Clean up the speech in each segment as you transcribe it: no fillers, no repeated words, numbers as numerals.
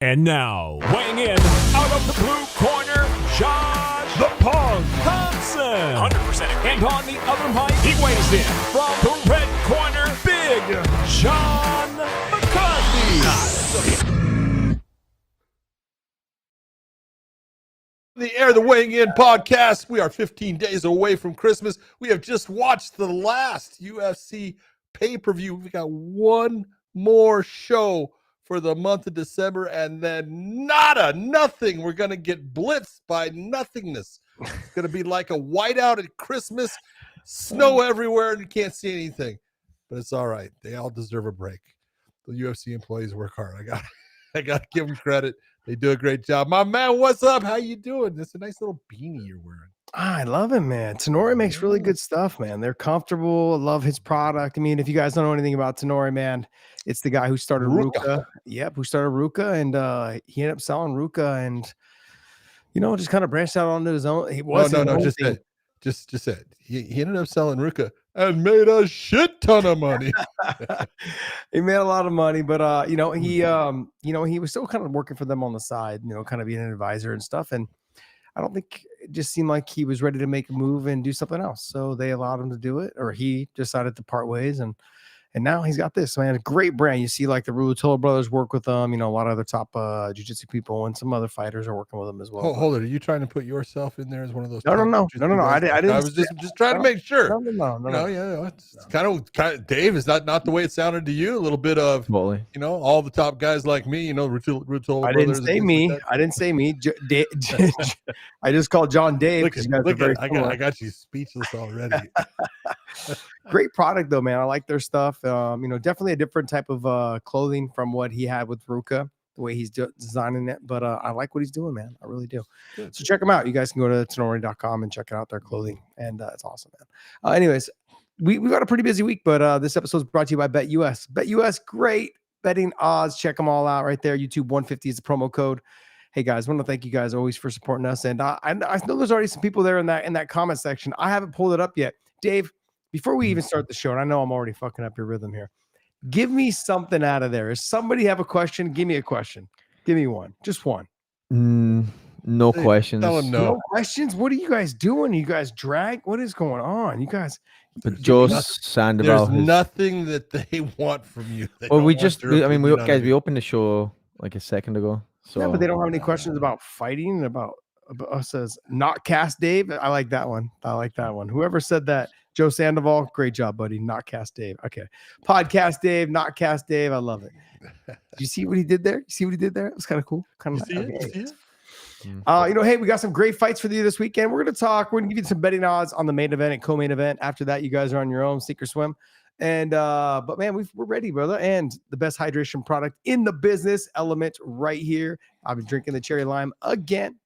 And now, weighing in out of the blue corner, John the Punk Thompson. 100%. And on the other mic, he weighs in from the red corner, Big John McCarthy. The Air the Weighing In podcast. We are 15 days away from Christmas. We have just watched the last UFC pay-per-view. We got one more show for the month of December, and then nothing. We're going to get blitzed by nothingness. It's going to be like a whiteout at Christmas, snow everywhere, and you can't see anything. But it's all right. They all deserve a break. The UFC employees work hard. I got to give them credit. They do a great job. My man, what's up? How you doing? It's a nice little beanie you're wearing. I love it, man. Tenori makes really good stuff, man. They're comfortable. I love his product. I mean, if you guys don't know anything about Tenori, man, it's the guy who started Ruka. Yep, who started Ruka, and he ended up selling Ruka, and just kind of branched out onto his own. He wasn't just said he ended up selling Ruka and made a shit ton of money. He made a lot of money, but he was still kind of working for them on the side, kind of being an advisor and stuff. And I don't think it just seemed like he was ready to make a move and do something else. So they allowed him to do it, or he decided to part ways. And now he's got this, man, a great brand. You see like the Ruotolo brothers work with them, a lot of other top jiu-jitsu people, and some other fighters are working with them as well. Hold it. Are you trying to put yourself in there as one of those? No. I didn't. I was just trying to make sure. No. It's kind of Dave. Is that not the way it sounded to you? A little bit of, all the top guys like me, Ruotolo brothers. I didn't say me. I just called John Dave. I got you speechless already. Great product though, man. I like their stuff. Definitely a different type of clothing from what he had with Ruka, the way he's designing it. But I like what he's doing, man. I really do. Good. So check them out. You guys can go to tenori.com and check out their clothing, and it's awesome, man. Anyways, we got a pretty busy week, but this episode is brought to you by BetUS. BetUS, great betting odds. Check them all out right there. YouTube 150 is the promo code. Hey guys, I want to thank you guys always for supporting us. And I know there's already some people there in that comment section. I haven't pulled it up yet. Dave, before we even start the show, and I know I'm already fucking up your rhythm here, give me something out of there. Does somebody have a question? Give me a question. Give me one. Just one. No questions. Tell him no. No questions? What are you guys doing? You guys drag? What is going on? You guys. But Joe Sandoval. There's nothing that they want from you. Well, we opened the show like a second ago. So yeah, but they don't have any questions about fighting, about us as not cast Dave. I like that one. Whoever said that, Joe Sandoval, great job, buddy. Not cast Dave. Okay. Podcast Dave, not cast Dave. I love it. Did you see what he did there? It was kind of cool. Hey, we got some great fights for you this weekend. We're going to give you some betting odds on the main event and co-main event. After that, you guys are on your own, sink or swim. And but man, we're ready, brother. And the best hydration product in the business, LMNT, right here. I've been drinking the cherry lime again.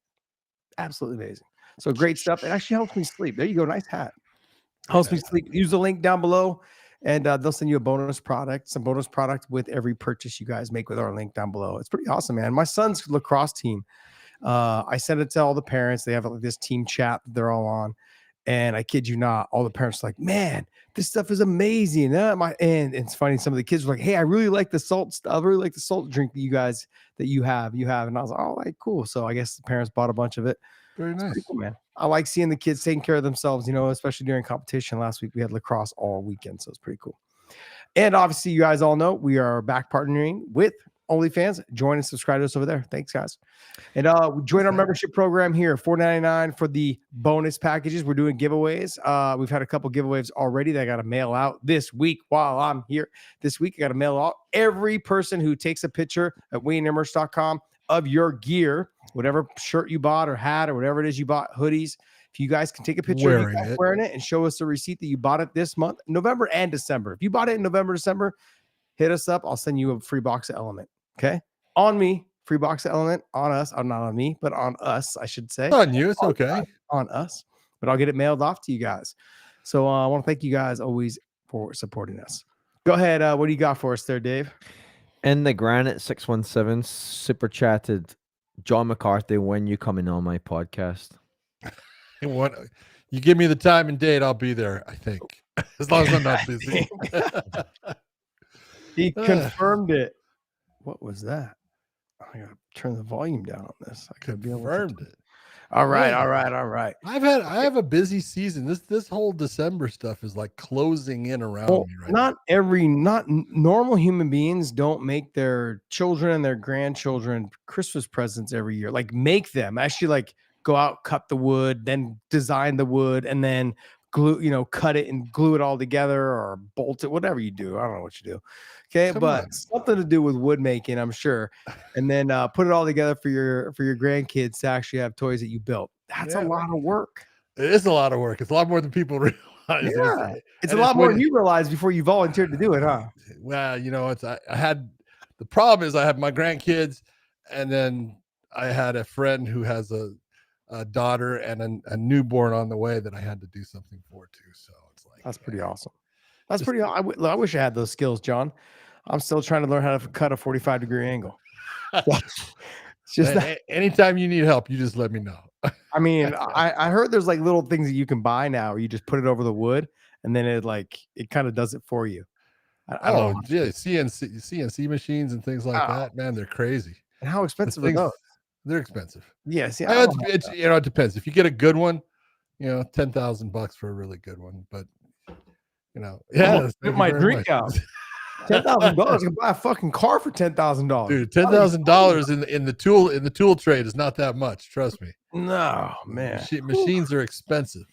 Absolutely amazing. So great stuff. It actually helps me sleep. There you go. Nice hat. Helps me sleep. Use the link down below, and they'll send you some bonus product with every purchase you guys make with our link down below. It's pretty awesome, man. My son's lacrosse team. I sent it to all the parents. They have this team chat that they're all on. And I kid you not, all the parents are like, man, this stuff is amazing. And it's funny, some of the kids were like, hey, I really like the salt stuff. I really like the salt drink that you have. And I was like, oh, like, cool. So I guess the parents bought a bunch of it. Very nice. Cool, man. I like seeing the kids taking care of themselves, especially during competition. Last week we had lacrosse all weekend, so it's pretty cool. And obviously, you guys all know we are back partnering with OnlyFans. Join and subscribe to us over there. Thanks, guys. And join our membership program here, $4.99 for the bonus packages. We're doing giveaways. We've had a couple giveaways already that I got to mail out this week while I'm here. This week, I got to mail out every person who takes a picture at WeighingInMerch.com of your gear, whatever shirt you bought or hat or whatever it is you bought, hoodies. If you guys can take a picture of you wearing it and show us the receipt that you bought it this month, November and December. If you bought it in November, December, hit us up. I'll send you a free box of LMNT. Okay. On me, free box of LMNT. On us. Not on me, but on us, I should say. On you. It's okay. On us. But I'll get it mailed off to you guys. So I want to thank you guys always for supporting us. Go ahead. What do you got for us there, Dave? In the Granite 617 super chatted, John McCarthy, when you coming on my podcast? You give me the time and date, I'll be there, I think. As long as I'm not busy. He confirmed it. What was that? I gotta Turn the volume down on this. I could be able to. Confirmed it. All right, Yeah. all right. I have a busy season. This whole December stuff is like closing in around me right now. Normal human beings don't make their children and their grandchildren Christmas presents every year. Like make them actually like go out, cut the wood, then design the wood, and then glue, cut it and glue it all together or bolt it, whatever you do. I don't know what you do. Okay, Come but on. something to do with wood making, I'm sure. And then put it all together for your grandkids to actually have toys that you built. That's a lot of work. It is a lot of work. It's a lot more than people realize. Yeah, it's a lot more than you realize before you volunteered to do it, huh? Well, I had the problem is I have my grandkids, and then I had a friend who has a daughter and a newborn on the way that I had to do something for too. So it's like that's pretty awesome. That's pretty. I wish I had those skills, John. I'm still trying to learn how to cut a 45-degree angle. It's just anytime you need help, you just let me know. I mean, I heard there's like little things that you can buy now where you just put it over the wood and then it kind of does it for you. I don't know. Yeah, CNC machines and things like that, man, they're crazy. And how expensive are those? They're expensive. Yes, yeah. It depends. If you get a good one, $10,000 for a really good one. But spit my drink out. $10,000 you can buy a fucking car for $10,000. Dude, $10,000 in the tool trade is not that much. Trust me. No, man. Machines are expensive.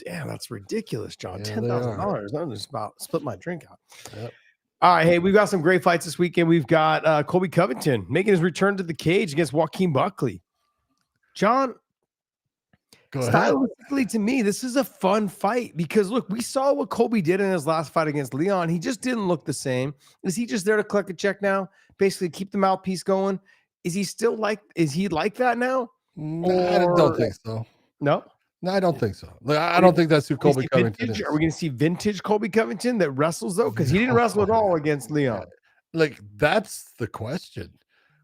Damn, that's ridiculous, John. Yeah, $10,000. I'm just about split my drink out. Yep. All right, hey, we've got some great fights this weekend. We've got Colby Covington making his return to the cage against Joaquin Buckley. John, stylistically, to me, this is a fun fight because, look, we saw what Colby did in his last fight against Leon. He just didn't look the same. Is he just there to collect a check now? Basically keep the mouthpiece going? Is he like that now? I don't think so. No? No, I don't think so. I don't think that's who Colby Covington is. Are we going to see vintage Colby Covington that wrestles, though? Because he didn't wrestle at all against Leon. Like, that's the question.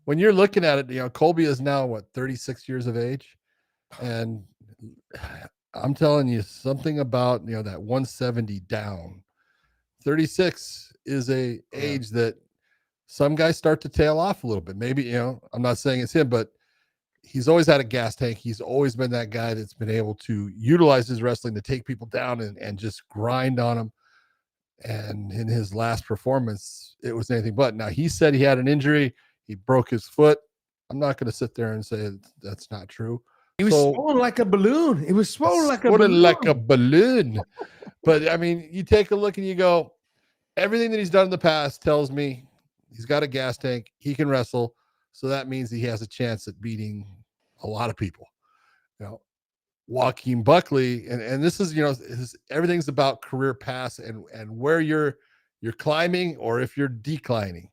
When you're looking at it, Colby is now, 36 years of age? And I'm telling you something about, that 170 down. 36 is a age that some guys start to tail off a little bit. Maybe, I'm not saying it's him, but he's always had a gas tank. He's always been that guy that's been able to utilize his wrestling to take people down and just grind on them. And in his last performance, it was anything but. Now, he said he had an injury. He broke his foot. I'm not going to sit there and say that's not true. He was swollen like a balloon. It was swollen like a balloon. But, I mean, you take a look and you go, everything that he's done in the past tells me he's got a gas tank. He can wrestle. So that means he has a chance at beating a lot of people. Joaquin Buckley, and this is, everything's about career paths and where you're climbing or if you're declining.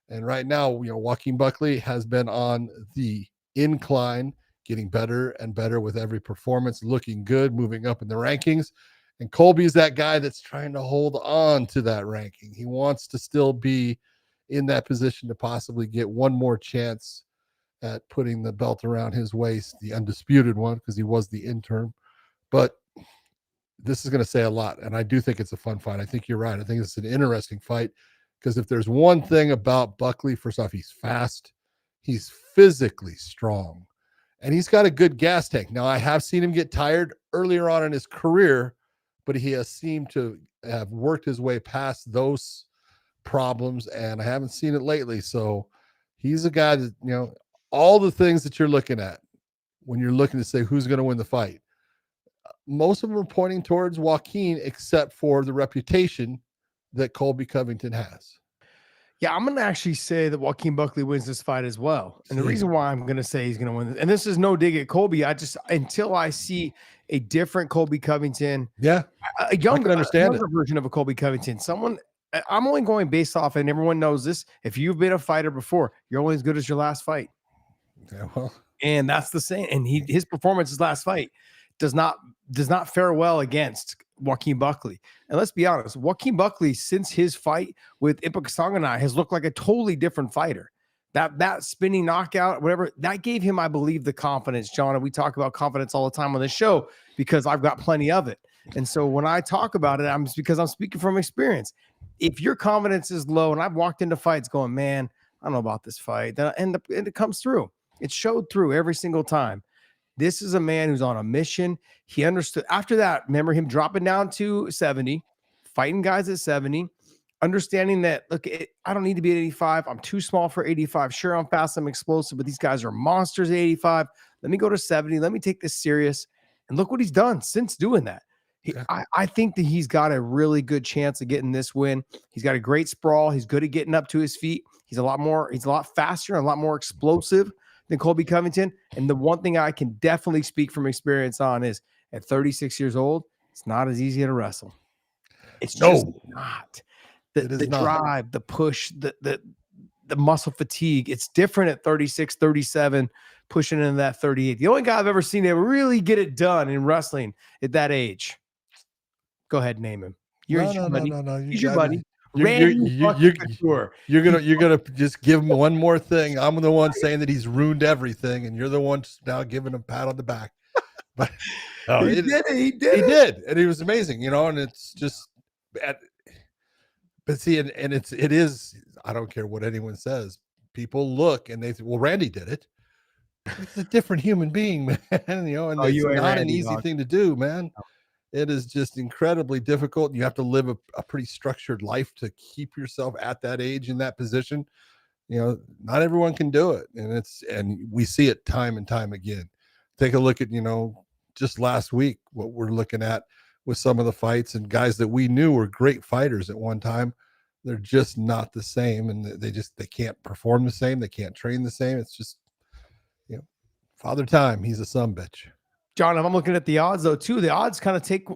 And right now, Joaquin Buckley has been on the incline, getting better and better with every performance, looking good, moving up in the rankings. And Colby is that guy that's trying to hold on to that ranking. He wants to still be in that position to possibly get one more chance at putting the belt around his waist, the undisputed one, because he was the interim. But this is going to say a lot, and I do think it's a fun fight. I think you're right. I think it's an interesting fight because if there's one thing about Buckley, first off, he's fast, he's physically strong, and he's got a good gas tank. Now, I have seen him get tired earlier on in his career, but he has seemed to have worked his way past those problems, and I haven't seen it lately. So he's a guy that, all the things that you're looking at when you're looking to say who's going to win the fight, most of them are pointing towards Joaquin, except for the reputation that Colby Covington has. Yeah, I'm going to actually say that Joaquin Buckley wins this fight as well. And the reason why I'm going to say he's going to win this, and this is no dig at Colby, until I see a different Colby Covington, a younger version of a Colby Covington, I'm only going based off, and everyone knows this, if you've been a fighter before, you're only as good as your last fight. Yeah, well. And that's the same. And his performance his last fight does not fare well against Joaquin Buckley. And let's be honest, Joaquin Buckley, since his fight with Ipa Kasanganay, has looked like a totally different fighter. That spinning knockout, whatever, that gave him, I believe, the confidence, John. And we talk about confidence all the time on this show because I've got plenty of it. And so when I talk about it, because I'm speaking from experience. If your confidence is low, and I've walked into fights going, man, I don't know about this fight, and it comes through. It showed through every single time. This is a man who's on a mission. He understood after that. Remember him dropping down to 70, fighting guys at 70, understanding that, look, I don't need to be at 85. I'm too small for 85. Sure, I'm fast, I'm explosive, but these guys are monsters at 85. Let me go to 70. Let me take this serious. And look what he's done since doing that. I think that he's got a really good chance of getting this win. He's got a great sprawl. He's good at getting up to his feet. He's a lot faster and a lot more explosive than Colby Covington. And the one thing I can definitely speak from experience on is at 36 years old, it's not as easy to wrestle. It's just not. The drive, the push, the muscle fatigue. It's different at 36, 37, pushing into that 38. The only guy I've ever seen that really get it done in wrestling at that age. Go ahead and name him. He's your buddy. You're gonna just give him one more thing. I'm the one saying that he's ruined everything, and you're the one now giving him a pat on the back. But he did, and he was amazing, and it's just. But see, and it is. I don't care what anyone says. People look and they say, "Well, Randy did it." It's a different human being, man. And it's not an easy thing to do, man. It is just incredibly difficult. You have to live a pretty structured life to keep yourself at that age in that position. Not everyone can do it. And we see it time and time again. Take a look at, just last week, what we're looking at with some of the fights and guys that we knew were great fighters at one time. They're just not the same. And they can't perform the same. They can't train the same. It's just, Father Time. He's a sumbitch. John, if I'm looking at the odds, though, too, the odds kind of take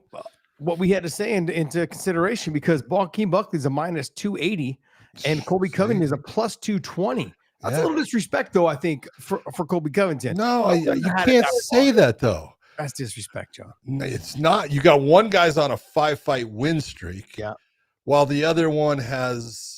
what we had to say into consideration because Joaquin Buckley is a minus 280 and Colby Covington is a plus 220. That's a little disrespect, though, I think, for Colby Covington. No, you can't say that, though. That's disrespect, John. No, it's not. You got one guy's on a 5-fight win streak, while the other one has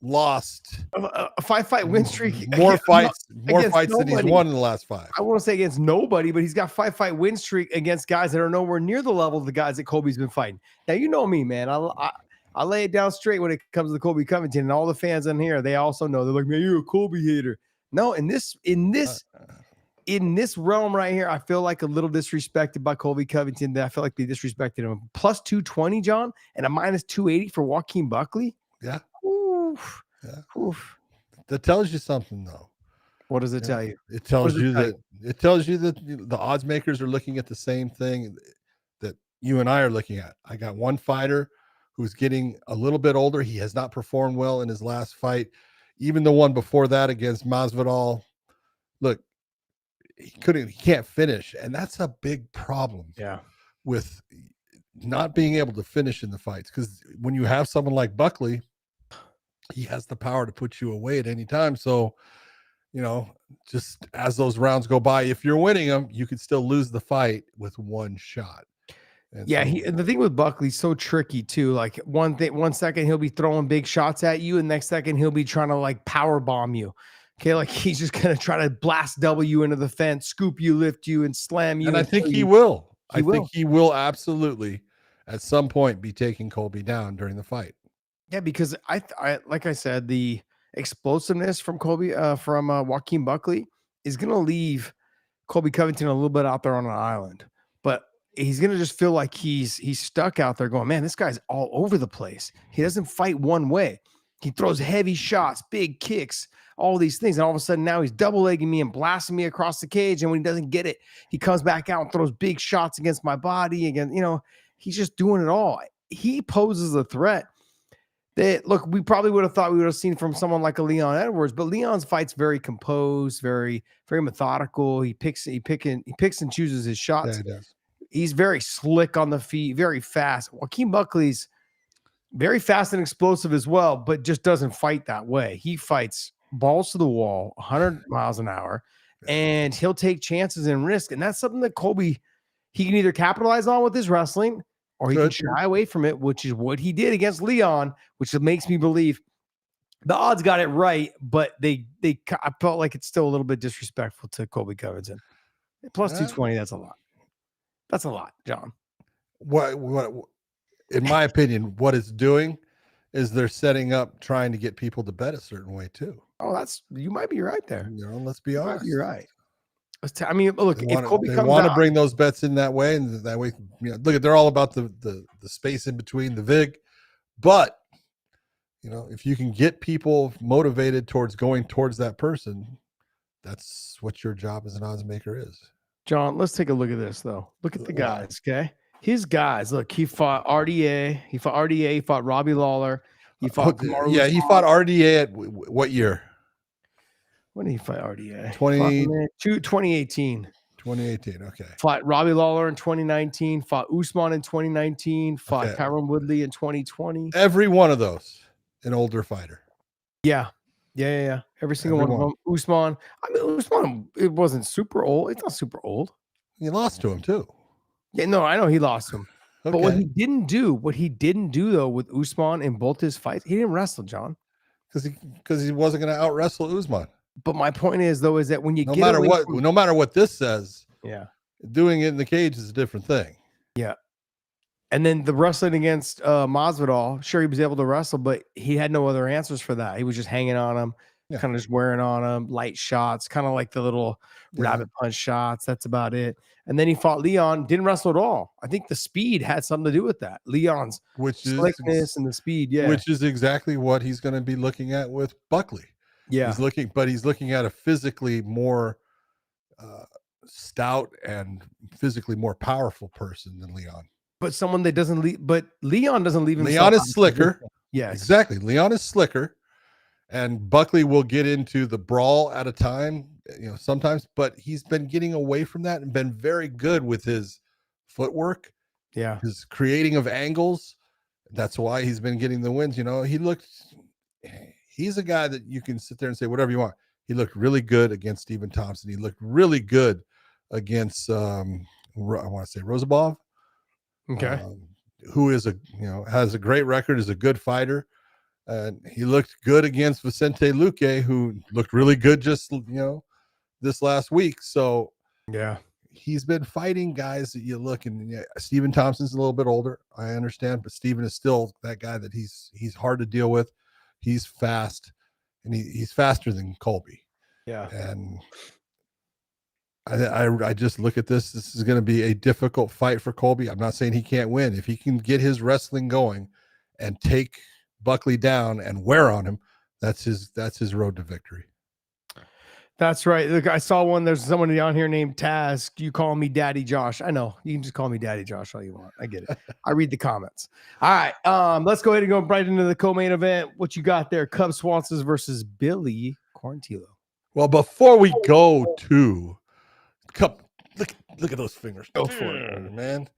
lost a 5-fight win streak. More fights than he's won in the last 5. I want to say against nobody, but he's got 5-fight win streak against guys that are nowhere near the level of the guys that Colby's been fighting. Now, you know me, man. I lay it down straight when it comes to Colby Covington, and all the fans in here, they also know. They're like, man, you're a Colby hater. No, in this realm right here, I feel like a little disrespected by Colby Covington. That I feel like they disrespected him. Plus 220, John, and a minus 280 for Joaquin Buckley. Yeah. Oof. Yeah. Oof. That tells you something, though. What does it tell you? It tells you that the odds makers are looking at the same thing that you and I are looking at. I got one fighter who's getting a little bit older. He has not performed well in his last fight. Even the one before that against Masvidal. Look, he can't finish. And that's a big problem. Yeah. With not being able to finish in the fights. Because when you have someone like Buckley, he has the power to put you away at any time. So, just as those rounds go by, if you're winning them, you could still lose the fight with one shot. And the thing with Buckley's so tricky too. Like one second he'll be throwing big shots at you, and next second he'll be trying to like power bomb you. Okay, like he's just gonna try to blast W into the fence, scoop you, lift you, and slam you. And I think he will. I think he will absolutely at some point be taking Colby down during the fight. Yeah, because I like I said, the explosiveness from Joaquin Buckley is gonna leave Colby Covington a little bit out there on an island, but he's gonna just feel like he's stuck out there going, man, this guy's all over the place. He doesn't fight one way. He throws heavy shots, big kicks, all these things, and all of a sudden now he's double legging me and blasting me across the cage. And when he doesn't get it, he comes back out and throws big shots against my body. Again, he's just doing it all. He poses a threat that, look, we probably would have thought we would have seen from someone like a Leon Edwards, but Leon's fight's very composed, very, very methodical. He picks and chooses his shots. Yeah, he does. He's very slick on the feet, very fast. Joaquin Buckley's very fast and explosive as well, but just doesn't fight that way. He fights balls to the wall, 100 miles an hour, and he'll take chances and risk. And that's something that Colby, he can either capitalize on with his wrestling, or he can shy away from it, which is what he did against Leon, which makes me believe the odds got it right, but I felt like it's still a little bit disrespectful to Colby Covington. Plus 220, that's a lot. That's a lot, John. What in my opinion, what it's doing is they're setting up trying to get people to bet a certain way too. Oh, you might be right there. Let's be honest. You're right. I mean, look, They if Colby they comes want to out, bring those bets in that way, and that way, look, they're all about the space in between the vig. But if you can get people motivated towards going towards that person, that's what your job as an odds maker is. John, let's take a look at this though. Look at the guys, okay? His guys. Look, he fought RDA. He fought Robbie Lawler. He fought Kamaru Yeah, he fought RDA at what year? When did he fight RDA? 2018. 2018. Okay. Fought Robbie Lawler in 2019. Fought Usman in 2019. Fought Tyron Woodley in 2020. Every one of those, an older fighter. Yeah. Every single one of them. Usman. I mean, Usman, it wasn't super old. It's not super old. He lost to him too. Yeah, no, I know he lost to him. Okay. But what he didn't do though with Usman in both his fights, he didn't wrestle, John. Because he wasn't going to out wrestle Usman. But my point is though, is that when you no matter what this says, doing it in the cage is a different thing. Yeah. And then the wrestling against Masvidal, sure, he was able to wrestle, but he had no other answers for that. He was just hanging on him, kind of just wearing on him, light shots, kind of like the little rabbit punch shots. That's about it. And then he fought Leon, didn't wrestle at all. I think the speed had something to do with that. Leon's slickness and the speed, which is exactly what he's going to be looking at with Buckley. Yeah, he's looking at a physically more stout and physically more powerful person than Leon. But someone that doesn't leave. But Leon doesn't leave himself. Leon is slicker. Yes, exactly. Leon is slicker, and Buckley will get into the brawl at a time. Sometimes, but he's been getting away from that and been very good with his footwork. Yeah, his creating of angles. That's why he's been getting the wins. He's a guy that you can sit there and say whatever you want. He looked really good against Stephen Thompson. He looked really good against I want to say Rozabov. Okay. Who is has a great record, is a good fighter. And he looked good against Vicente Luque, who looked really good just this last week. So he's been fighting guys that you look and Stephen Thompson's a little bit older, I understand, but Stephen is still that guy that he's hard to deal with. He's fast, and he's faster than Colby. Yeah. And I just look at this. This is going to be a difficult fight for Colby. I'm not saying he can't win. If he can get his wrestling going and take Buckley down and wear on him, that's his road to victory. That's right. Look, I saw one. There's someone on here named Taz. You call me Daddy Josh. I know. You can just call me Daddy Josh all you want. I get it. I read the comments. All right. Let's go ahead and go right into the co-main event. What you got there? Cub Swanson's versus Billy Quarantillo. Well, before we go to Cup, look at those fingers. Go for it, man.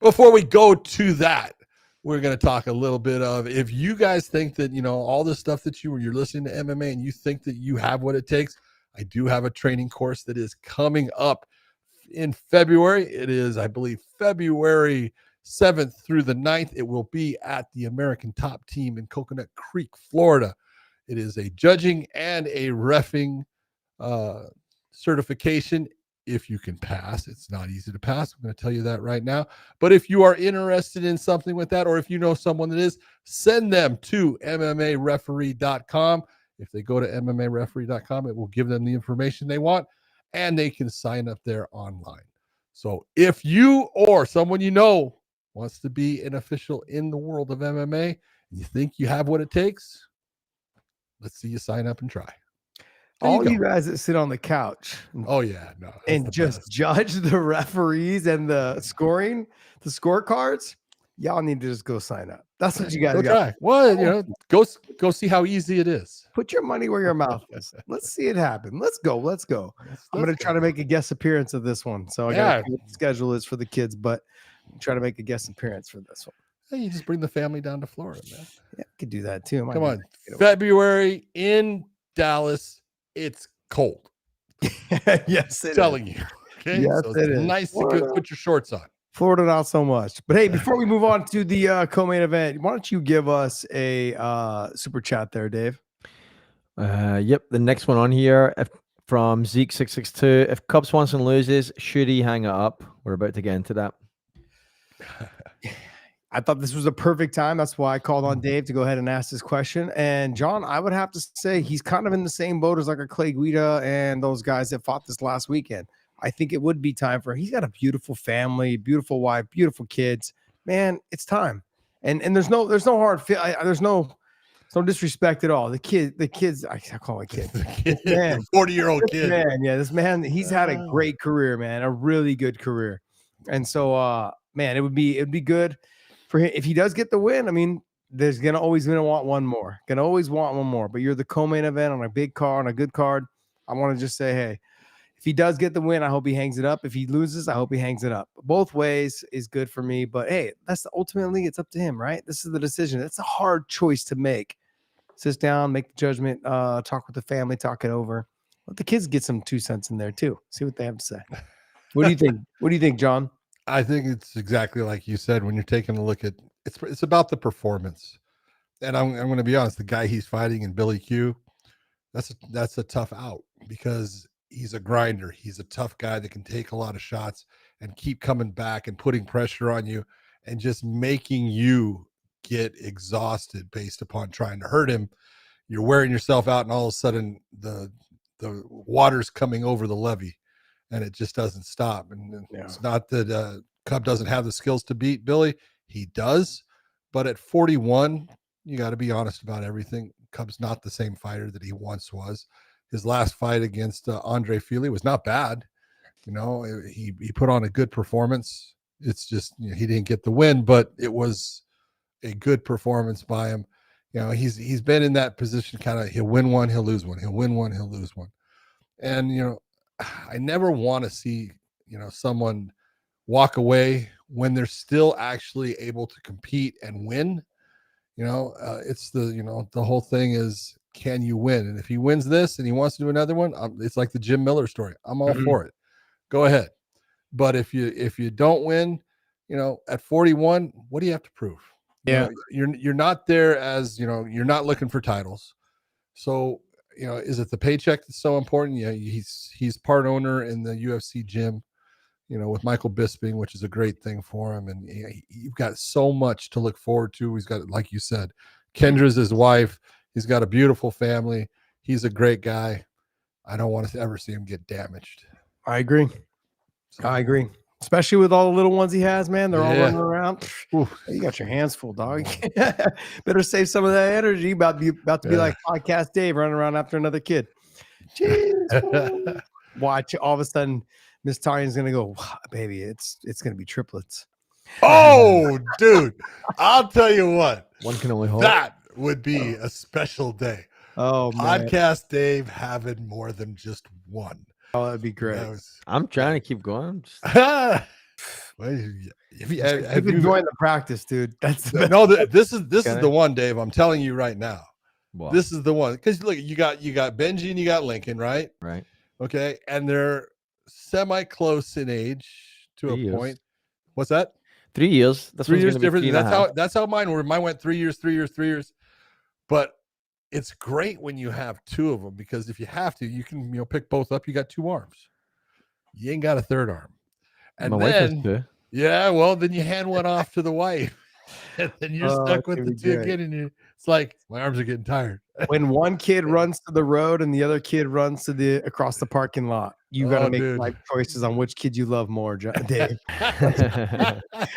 Before we go to that, we're going to talk a little bit of, if you guys think that, all this stuff that you're listening to MMA and you think that you have what it takes, I do have a training course that is coming up in February. It is, I believe, February 7th through the 9th. It will be at the American Top Team in Coconut Creek, Florida. It is a judging and a reffing certification. If you can pass, it's not easy to pass. I'm going to tell you that right now. But if you are interested in something with that, or if you know someone that is, send them to MMAreferee.com. If they go to MMAreferee.com, it will give them the information they want, and they can sign up there online. So if you or someone you know wants to be an official in the world of MMA, and you think you have what it takes, let's see you sign up and try. All you guys that sit on the couch and just judge the referees and the scoring, the scorecards, y'all need to just go sign up. That's what you guys got. Well, go see how easy it is. Put your money where your mouth is. Let's see it happen. Let's go. I'm going to try to make a guest appearance of this one. So I got to see what the schedule is for the kids, but try to make a guest appearance for this one. Hey, you just bring the family down to Florida, man. Yeah, I could do that too. Come on. February in Dallas. It's cold. Yes, I'm telling you. Okay. Yes, so it is. Nice to put your shorts on. Florida, not so much. But hey, before we move on to the co-main event, why don't you give us a super chat there, Dave? Yep. The next one on here from Zeke662. If Cub Swanson loses, should he hang it up? We're about to get into that. I thought this was a perfect time. That's why I called on Dave to go ahead and ask this question. And John, I would have to say he's kind of in the same boat as like a Clay Guida and those guys that fought this last weekend. I think it would be time for him. He's got a beautiful family, beautiful wife, beautiful kids. Man, it's time. And there's no hard fit. There's no disrespect at all. The kids, I call him a kid. Man, 40-year-old kid. Man, yeah, this man, he's had a great career, man, a really good career. And so, man, it'd be good for him if he does get the win. I mean, there's always gonna want one more. Gonna always want one more. But you're the co-main event on a big card, on a good card. I want to just say, hey, if he does get the win, I hope he hangs it up. If he loses, I hope he hangs it up. Both ways is good for me. But hey, ultimately it's up to him, right? This is the decision. It's a hard choice to make. Sit down, make the judgment, talk with the family, talk it over. Let the kids get some 2 cents in there too. See what they have to say. What do you think? What do you think, John? I think it's exactly like you said. When you're taking a look at it's about the performance. And I'm going to be honest, the guy he's fighting in Billy Q, that's a tough out because he's a grinder. He's a tough guy that can take a lot of shots and keep coming back and putting pressure on you and just making you get exhausted based upon trying to hurt him. You're wearing yourself out, and all of a sudden the water's coming over the levee, and it just doesn't stop. And it's not that Cub doesn't have the skills to beat Billy. He does, but at 41, you got to be honest about everything. Cub's not the same fighter that he once was. His last fight against Andre Fili was not bad. You know, he put on a good performance. It's just, you know, he didn't get the win, but it was a good performance by him. You know, he's been in that position, kind of, he'll win one, he'll lose one, he'll win one, he'll lose one. And, you know, I never want to see, you know, someone walk away when they're still actually able to compete and win. You know, it's the whole thing is, can you win? And if he wins this and he wants to do another one, it's like the Jim Miller story. I'm all for it. Go ahead. But if you don't win, you know, at 41, what do you have to prove? Yeah. You know, you're not there as, you know, you're not looking for titles. So, you know, is it the paycheck that's so important? Yeah, he's part owner in the UFC gym, you know, with Michael Bisping, which is a great thing for him. And you've got so much to look forward to. He's got, like you said, Kendra's his wife. He's got a beautiful family. He's a great guy. I don't want to ever see him get damaged. I agree. So, I agree. Especially with all the little ones he has, man. They're all running around. Oof. You got your hands full, dog. Better save some of that energy. About to be like Podcast Dave running around after another kid. Jeez. Watch, all of a sudden, Miss Tarian's gonna go, baby, it's gonna be triplets. Oh, dude. I'll tell you what. One can only hope. That would be a special day. Oh, man. Podcast Dave having more than just one. Oh, that'd be great. I'm trying to keep going. Well, You've been enjoying the practice, dude. That's no. This is the one, Dave. I'm telling you right now. Wow. This is the one, because look, you got Benji and you got Lincoln, right? Right. Okay, and they're semi close in age to 3 a years. point. What's that? 3 years. That's 3 years difference. That's how mine were. Mine went 3 years, 3 years, 3 years. But it's great when you have two of them, because if you have to, you can, you know, pick both up. You got two arms. You ain't got a third arm. And My wife has then, two. yeah, well, then you hand one off to the wife, and then you're stuck with the two again. And it's like, my arms are getting tired. When one kid runs to the road and the other kid runs to across the parking lot, you got to make life choices on which kid you love more, Dave.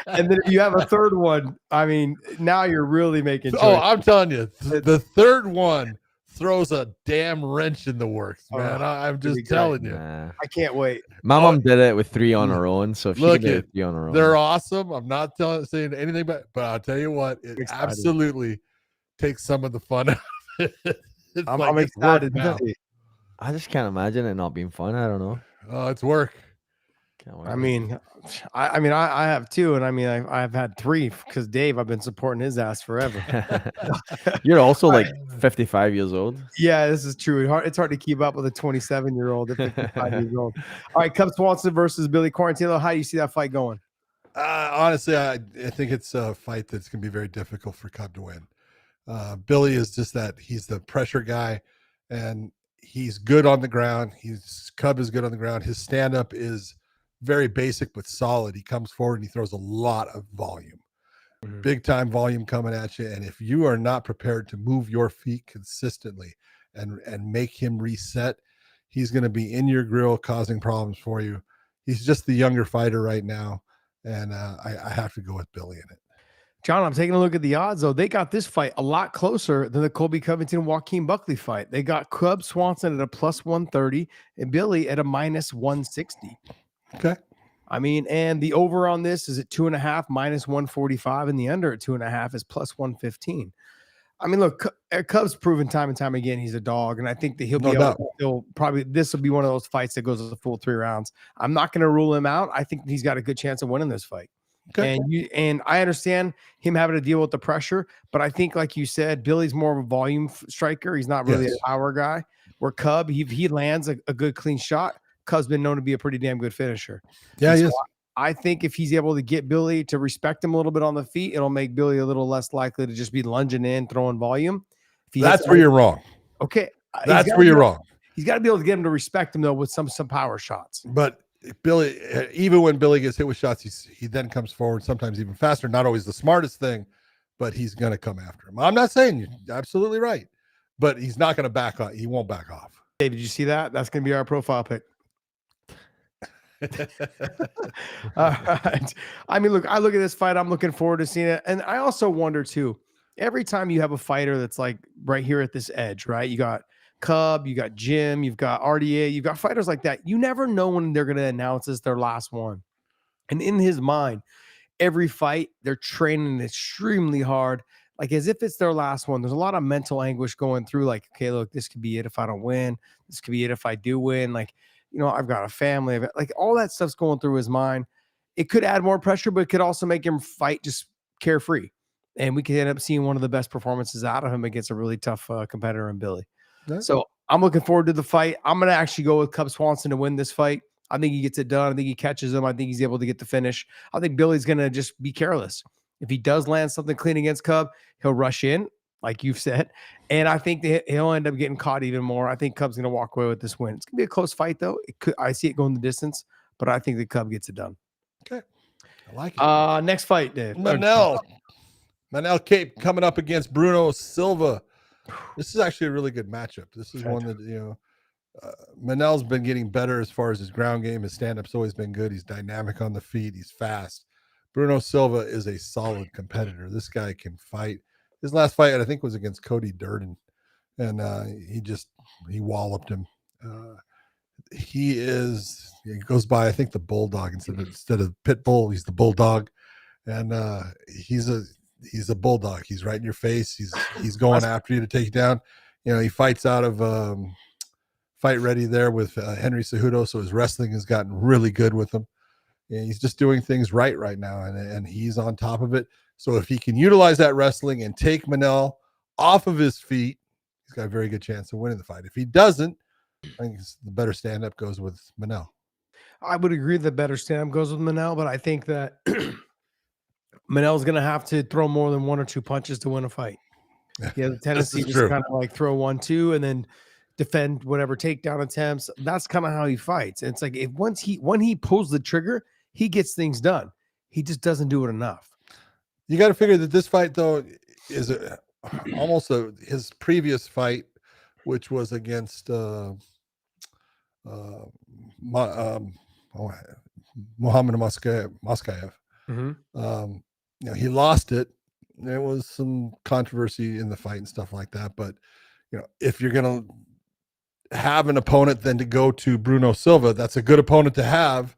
And then if you have a third one, I mean, now you're really making choices. Oh, I'm telling you, the third one throws a damn wrench in the works, man. I'm just telling you. Nah. I can't wait. My mom did it with 3 on her own, so if she Look, can do it 3 on her own, they're awesome. I'm not saying anything, but I'll tell you what, it absolutely takes some of the fun out of it. I'm excited now. I just can't imagine it not being fun. I don't know. Oh, it's work. I mean, I have two, and I mean, I've had 3 because Dave, I've been supporting his ass forever. You're also like 55 years old. Yeah, this is true. It's hard to keep up with a 27-year-old at 55 years old. All right, Cub Swanson versus Billy Quarantillo. How do you see that fight going? Honestly, I think it's a fight that's going to be very difficult for Cub to win. Billy is just that he's the pressure guy, and he's good on the ground. Cub is good on the ground. His stand-up is very basic but solid. He comes forward and he throws a lot of volume. big time volume coming at you. And if you are not prepared to move your feet consistently and make him reset, he's going to be in your grill causing problems for you. He's just the younger fighter right now. And I have to go with Billy in it. John, I'm taking a look at the odds, though. They got this fight a lot closer than the Colby Covington Joaquin Buckley fight. They got Cub Swanson at a plus 130 and Billy at a minus 160. Okay. I mean, and the over on this is at 2.5 minus 145, and the under at 2.5 is plus 115. I mean, look, Cub's proven time and time again he's a dog, and I think that he'll probably this will be one of those fights that goes the full 3 rounds. I'm not going to rule him out. I think he's got a good chance of winning this fight. Okay. And I understand him having to deal with the pressure, but I think, like you said, Billy's more of a volume striker. He's not really a power guy. Where Cub, he lands a good clean shot. Cub's been known to be a pretty damn good finisher. Yeah, he is. I think if he's able to get Billy to respect him a little bit on the feet, it'll make Billy a little less likely to just be lunging in, throwing volume. That's where you're wrong. Okay. That's where you're wrong. He's got to be able to get him to respect him, though, with some power shots. But Billy, even when Billy gets hit with shots, he then comes forward, sometimes even faster. Not always the smartest thing, but he's going to come after him. I'm not saying you're absolutely right, but he's not going to back off. He won't back off. Hey, did you see that? That's going to be our profile pic. All right. I mean, look, I look at this fight. I'm looking forward to seeing it. And I also wonder, too, every time you have a fighter that's like right here at this edge, right? You got Cub, you got Jim, you've got RDA, you've got fighters like that. You never know when they're going to announce it's their last one. And in his mind, every fight, they're training extremely hard, like as if it's their last one. There's a lot of mental anguish going through, like, okay, look, this could be it if I don't win. This could be it if I do win. Like, you know, I've got a family. Like, all that stuff's going through his mind. It could add more pressure, but it could also make him fight just carefree. And we could end up seeing one of the best performances out of him against a really tough competitor in Billy. Yeah. So I'm looking forward to the fight. I'm going to actually go with Cub Swanson to win this fight. I think he gets it done. I think he catches him. I think he's able to get the finish. I think Billy's going to just be careless. If he does land something clean against Cub, he'll rush in, like you've said. And I think that he'll end up getting caught even more. I think Cub's going to walk away with this win. It's going to be a close fight, though. I see it going the distance, but I think the Cub gets it done. Okay. I like it. Next fight, Dave. Manel Cape coming up against Bruno Silva. This is actually a really good matchup. This is one that, you know, Manel's been getting better as far as his ground game. His stand-up's always been good. He's dynamic on the feet. He's fast. Bruno Silva is a solid competitor. This guy can fight. His last fight, I think, was against Cody Durden, and he walloped him. He goes by, I think, the Bulldog instead of Pitbull. He's the Bulldog, and he's a bulldog. He's right in your face. He's going after you to take you down. You know, he fights out of Fight Ready there with Henry Cejudo, so his wrestling has gotten really good with him. And he's just doing things right now, and he's on top of it. So if he can utilize that wrestling and take Manel off of his feet, he's got a very good chance of winning the fight. If he doesn't, I think the better stand-up goes with Manel. I would agree the better stand-up goes with Manel, but I think that Manel's going to have to throw more than 1 or 2 punches to win a fight. He has a tendency to just kind of like throw 1, 2, and then defend whatever takedown attempts. That's kind of how he fights. And it's like when he pulls the trigger, he gets things done. He just doesn't do it enough. You got to figure that this fight, though, is almost his previous fight, which was against Mohamed Moskayev. Mm-hmm. You know, he lost it. There was some controversy in the fight and stuff like that. But, you know, if you're going to have an opponent then to go to Bruno Silva, that's a good opponent to have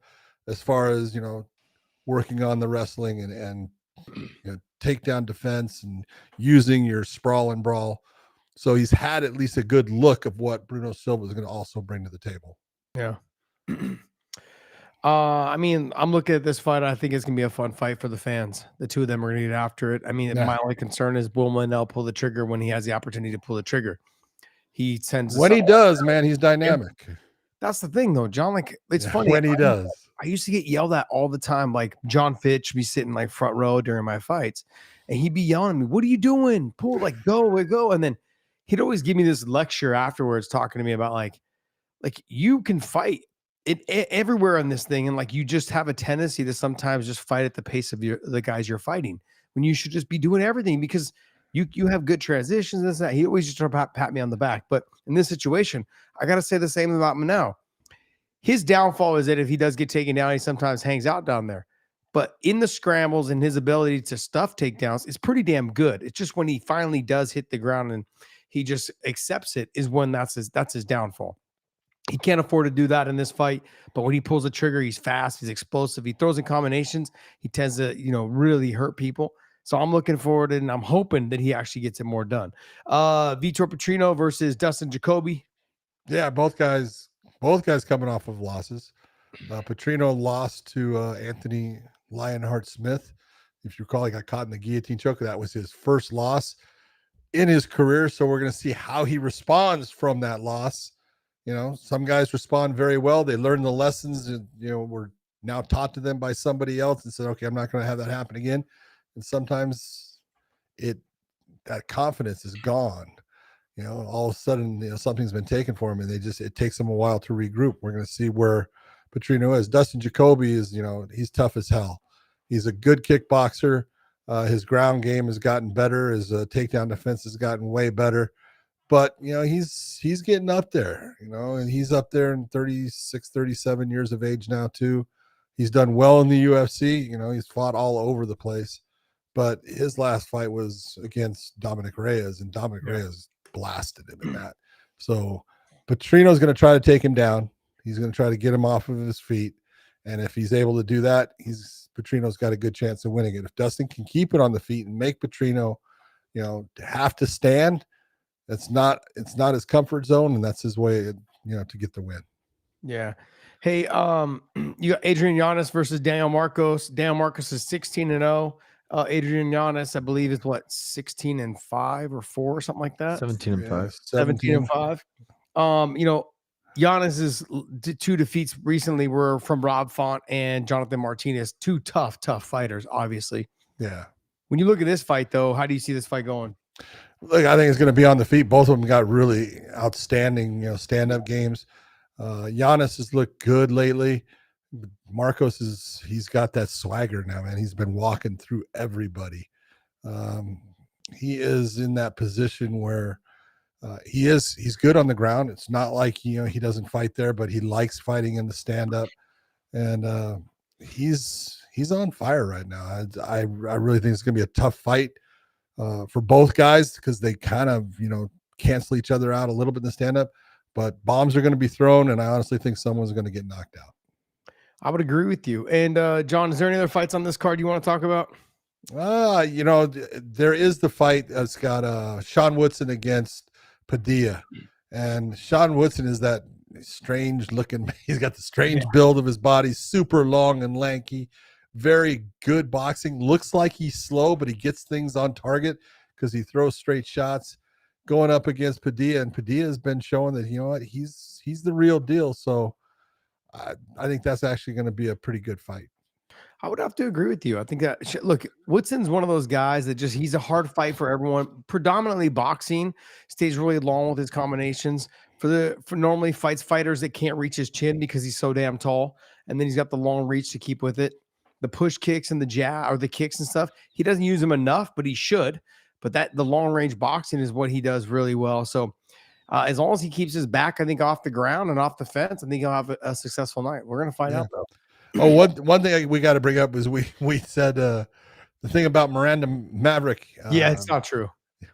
as far as, you know, working on the wrestling and you know, takedown defense and using your sprawl and brawl. So he's had at least a good look of what Bruno Silva is going to also bring to the table. Yeah. I mean, I'm looking at this fight. I think it's going to be a fun fight for the fans. The two of them are going to get after it. I mean, my only concern is will Manel pull the trigger when he has the opportunity to pull the trigger? He tends to. When he does, man, he's dynamic. That's the thing, though, John. Like, it's funny. When he does. I used to get yelled at all the time. Like, John Fitch be sitting like front row during my fights, and he'd be yelling at me, "What are you doing? Pull, like, go." And then he'd always give me this lecture afterwards talking to me about like you can fight it everywhere on this thing. And like, you just have a tendency to sometimes just fight at the pace of the guys you're fighting. when you should just be doing everything because you have good transitions and that. He always just try to pat me on the back. But in this situation, I got to say the same about him now. His downfall is that if he does get taken down, he sometimes hangs out down there. But in the scrambles and his ability to stuff takedowns is pretty damn good. It's just when he finally does hit the ground and he just accepts it is when that's his downfall. He can't afford to do that in this fight, but when he pulls the trigger, he's fast, he's explosive, he throws in combinations, he tends to, really hurt people. So I'm looking forward and I'm hoping that he actually gets it more done. Vitor Petrino versus Dustin Jacoby. Yeah, both guys coming off of losses. Petrino lost to Anthony Lionheart Smith. If you recall, he got caught in the guillotine choke. That was his first loss in his career. So we're going to see how he responds from that loss. Some guys respond very well. They learn the lessons and, were now taught to them by somebody else and said, okay, I'm not going to have that happen again. And sometimes that confidence is gone. All of a sudden, something's been taken from him and it takes them a while to regroup. We're going to see where Petrino is. Dustin Jacoby is, he's tough as hell. He's a good kickboxer. His ground game has gotten better. His takedown defense has gotten way better. But, he's getting up there, and he's up there in 36, 37 years of age now, too. He's done well in the UFC. He's fought all over the place. But his last fight was against Dominic Reyes, and Dominic Reyes blasted him in that. So Petrino's going to try to take him down. He's going to try to get him off of his feet. And if he's able to do that, Petrino's got a good chance of winning it. If Dustin can keep it on the feet and make Petrino, have to stand, it's not his comfort zone, and that's his way, to get the win. Yeah. Hey, you got Adrian Yanez versus Daniel Marcos. Daniel Marcos is 16-0. Adrian Yanez, I believe, is 16-5 or 4 or something like that. 17-5. 17-5. Yanez's 2 defeats recently were from Rob Font and Jonathan Martinez. 2 tough fighters, obviously. Yeah. When you look at this fight, though, how do you see this fight going? Look, I think it's going to be on the feet. Both of them got really outstanding, stand-up games. Yanez has looked good lately. Marcos he's got that swagger now, man. He's been walking through everybody. He is in that position where he's good on the ground. It's not like, he doesn't fight there, but he likes fighting in the stand-up. And he's on fire right now. I really think it's going to be a tough fight for both guys because they kind of, cancel each other out a little bit in the stand-up. But bombs are going to be thrown, and I honestly think someone's going to get knocked out. I would agree with you. And John, is there any other fights on this card you want to talk about? There is the fight. It's got Sean Woodson against Padilla. And Sean Woodson is that strange looking, he's got the strange build of his body, super long and lanky, very good boxing. Looks like he's slow, but he gets things on target because he throws straight shots. Going up against Padilla, and Padilla has been showing that, he's the real deal. So I think that's actually going to be a pretty good fight. I would have to agree with you. I think that, look, Woodson's one of those guys that he's a hard fight for everyone. Predominantly boxing, stays really long with his combinations. For normally fights fighters that can't reach his chin because he's so damn tall, and then he's got the long reach to keep with it. The push kicks and the jab or the kicks and stuff, he doesn't use them enough, but he should. But the long range boxing is what he does really well. So as long as he keeps his back, I think, off the ground and off the fence, I think he'll have a successful night. We're going to find out, though. Oh, one thing we got to bring up is we said the thing about Miranda Maverick. It's not true.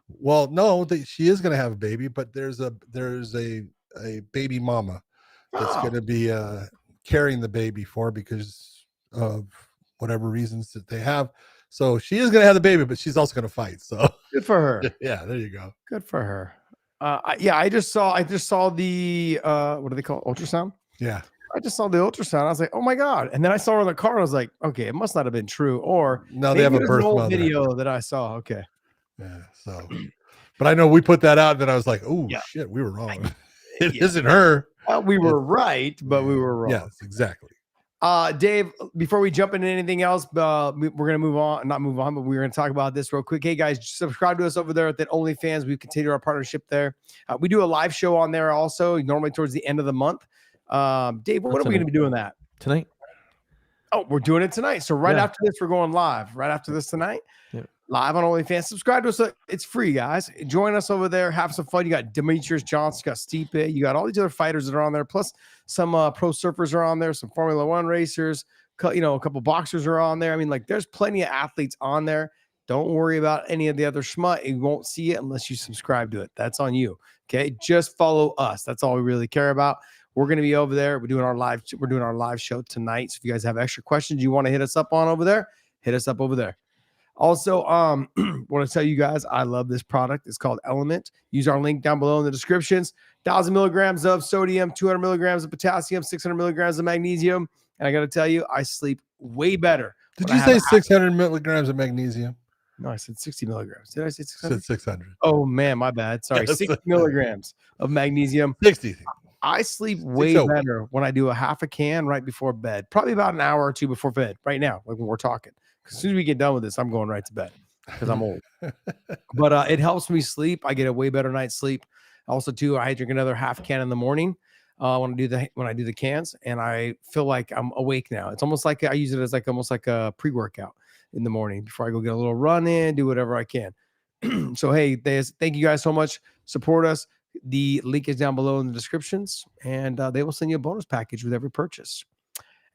Well, no, she is going to have a baby, but there's a baby mama that's going to be carrying the baby because of whatever reasons that they have. So she is going to have the baby, but she's also going to fight. So good for her. Yeah, there you go. Good for her. I just saw the what do they call it? Ultrasound? Yeah. I just saw the ultrasound. I was like, oh my God. And then I saw her in the car. I was like, okay, it must not have been true. Or no, they have a birth mother video that I saw. Okay. Yeah. So, but I know we put that out and then I was like, oh shit, we were wrong. It isn't her. We were right, but we were wrong. Yes, exactly. Dave, before we jump into anything else, we're going to not move on, but we're going to talk about this real quick. Hey guys, subscribe to us over there at that OnlyFans. We continue our partnership there. We do a live show on there also, normally towards the end of the month. Dave, what are we going to be doing that tonight? Oh, we're doing it tonight. So right after this, we're going live. Right after this tonight, live on OnlyFans. Subscribe to us. It's free, guys. Join us over there. Have some fun. You got Demetrius Johnson, you got Stipe, you got all these other fighters that are on there. Plus some pro surfers are on there, some Formula One racers, a couple boxers are on there. I mean, like there's plenty of athletes on there. Don't worry about any of the other smut. You won't see it unless you subscribe to it. That's on you. Okay. Just follow us. That's all we really care about. We're going to be over there. We're doing our live show tonight. So if you guys have extra questions you want to hit us up on over there, hit us up over there. Also, want to tell you guys, I love this product. It's called LMNT. Use our link down below in the descriptions. 1,000 milligrams of sodium, 200 milligrams of potassium, 600 milligrams of magnesium. And I got to tell you, I sleep way better. Did you say 600 milligrams of magnesium? No, I said 60 milligrams. Did I say 600? Said 600. Oh, man, my bad. Sorry. 60 milligrams of magnesium. 60. I sleep way better when I do a half a can right before bed, probably about an hour or two before bed right now, like when we're talking. As soon as we get done with this, I'm going right to bed because I'm old. But it helps me sleep. I get a way better night's sleep. Also, too, I drink another half can in the morning when I do the cans, and I feel like I'm awake now. It's almost like I use it as almost like a pre-workout in the morning before I go get a little run in, do whatever I can. So, hey, thank you guys so much. Support us. The link is down below in the descriptions, and they will send you a bonus package with every purchase.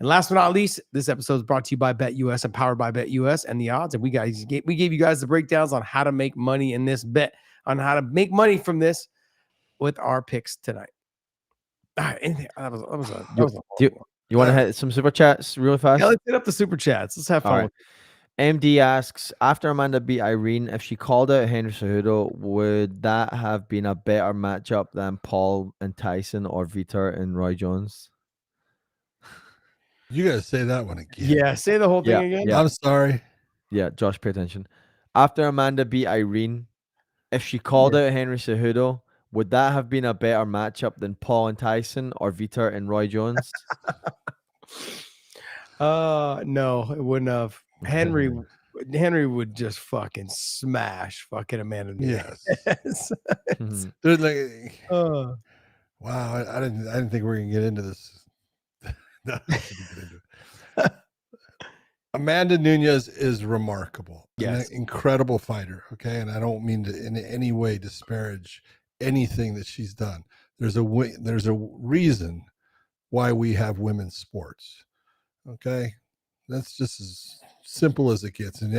And last but not least, this episode is brought to you by BetUS and powered by BetUS and the odds. And we gave you guys the breakdowns on how to make money in this bet, on how to make money from this with our picks tonight. You want to hit some super chats really fast? Yeah, let's hit up the super chats. Let's have fun. Right. MD asks, after Amanda beat Irene, if she called out Henry Cejudo, would that have been a better matchup than Paul and Tyson or Vitor and Roy Jones? You got to say that one again. Yeah, say the whole thing again. Yeah. I'm sorry. Yeah, Josh, pay attention. After Amanda beat Irene, if she called out Henry Cejudo, would that have been a better matchup than Paul and Tyson or Vitor and Roy Jones? No, it wouldn't have. Henry would just fucking smash fucking Amanda. Yes. Mm-hmm. Dude, like, wow, I didn't think we were gonna get into this. Amanda Nunes is remarkable. Yes. An incredible fighter. Okay, and I don't mean to in any way disparage anything that she's done. There's a reason why we have women's sports. Okay, that's just as simple as it gets. And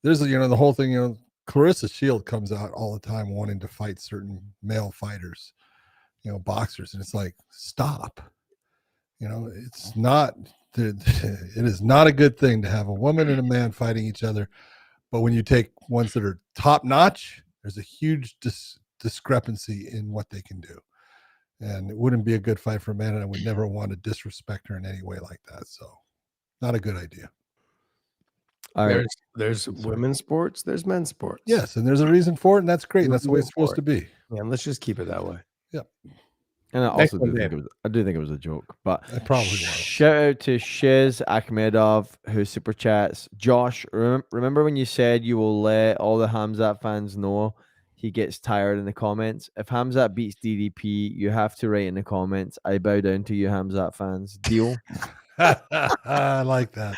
there's the whole thing. Clarissa Shield comes out all the time wanting to fight certain male fighters, boxers, and it's like, stop. It's not. It is not a good thing to have a woman and a man fighting each other. But when you take ones that are top notch, there's a huge discrepancy in what they can do. And it wouldn't be a good fight for a man, and I would never want to disrespect her in any way like that. So not a good idea. All right. There's women's sports, there's men's sports. Yes, and there's a reason for it, and that's great. And that's the way it's supposed to be. Yeah, let's just keep it that way. Yep. And I do think it was a joke, but I probably was. Shout out to Shiz Akhmedov, who super chats. Josh, remember when you said you will let all the Khamzat fans know he gets tired in the comments? If Khamzat beats DDP, you have to write in the comments, I bow down to you, Khamzat fans. Deal? I like that.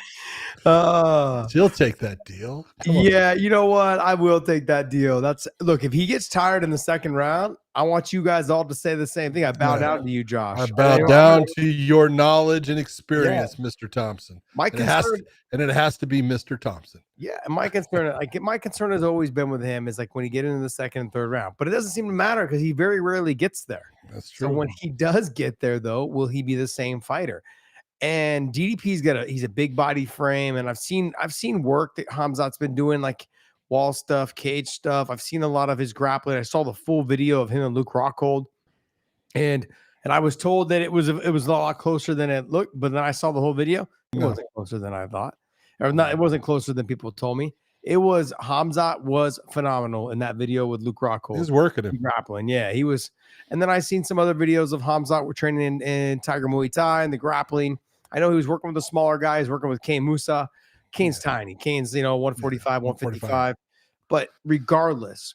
She'll take that deal. Yeah, you know what? I will take that deal. Look, if he gets tired in the second round, I want you guys all to say the same thing. I bow down to you, Josh. I bow down to your knowledge and experience, Mr. Thompson. It has to be Mr. Thompson. Yeah, and my concern has always been with him is like when he get into the second and third round. But it doesn't seem to matter because he very rarely gets there. That's true. So when he does get there, though, will he be the same fighter? And DDP's he's a big body frame, and I've seen work that Khamzat's been doing, like wall stuff, cage stuff. I've seen a lot of his grappling. I saw the full video of him and Luke Rockhold, and I was told that it was a lot closer than it looked, but then I saw the whole video. It wasn't closer than I thought, or not. It wasn't closer than people told me. Khamzat was phenomenal in that video with Luke Rockhold. He was working him grappling. Yeah, he was. And then I seen some other videos of Khamzat were training in Tiger Muay Thai and the grappling. I know he was working with a smaller guy. He's working with Kane Musa. Kane's tiny. Kane's 145, 155. But regardless,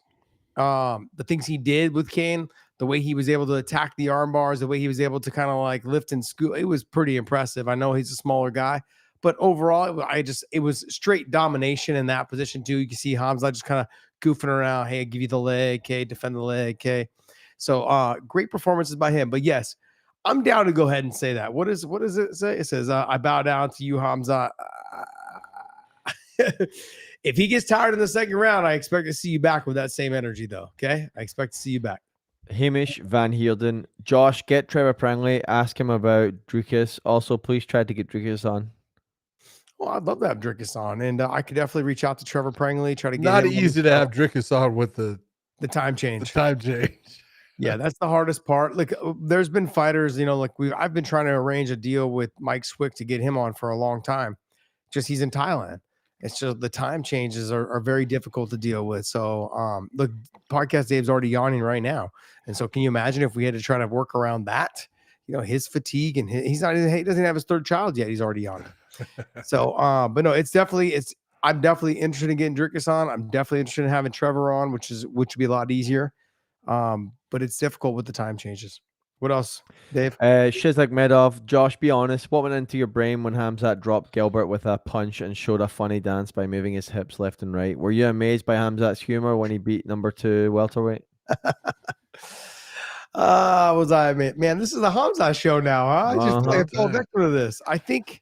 the things he did with Kane, the way he was able to attack the arm bars, the way he was able to kind of like lift and scoot, it was pretty impressive. I know he's a smaller guy, But overall, it was straight domination in that position too. You can see Khamzat just kind of goofing around. Hey, I give you the leg. Okay, defend the leg. Okay. So great performances by him. But yes, I'm down to go ahead and say that. What does it say? It says, I bow down to you, Khamzat. If he gets tired in the second round, I expect to see you back with that same energy, though. Okay. I expect to see you back. Hamish Van Heerden. Josh, get Trevor Prangley. Ask him about Drukas. Also, please try to get Drukas on. Well, I'd love to have Drukas on, and I could definitely reach out to Trevor Prangley, try to get Not him on easy to have Drukas on with the time change. The time change. Yeah, that's the hardest part. Like, there's been fighters, like I've been trying to arrange a deal with Mike Swick to get him on for a long time. Just he's in Thailand. It's just the time changes are very difficult to deal with. So, look, podcast Dave's already yawning right now, and so can you imagine if we had to try to work around that? His fatigue, and he doesn't have his third child yet. He's already yawning. So, but no, I'm definitely interested in getting Drukas on. I'm definitely interested in having Trevor on, which would be a lot easier. But it's difficult with the time changes. What else, Dave? Shizak Medov. Josh, be honest. What went into your brain when Khamzat dropped Gilbert with a punch and showed a funny dance by moving his hips left and right? Were you amazed by Khamzat's humor when he beat number 2 welterweight? Was I, man? This is the Khamzat show now, huh? I just play a full victim of this. I think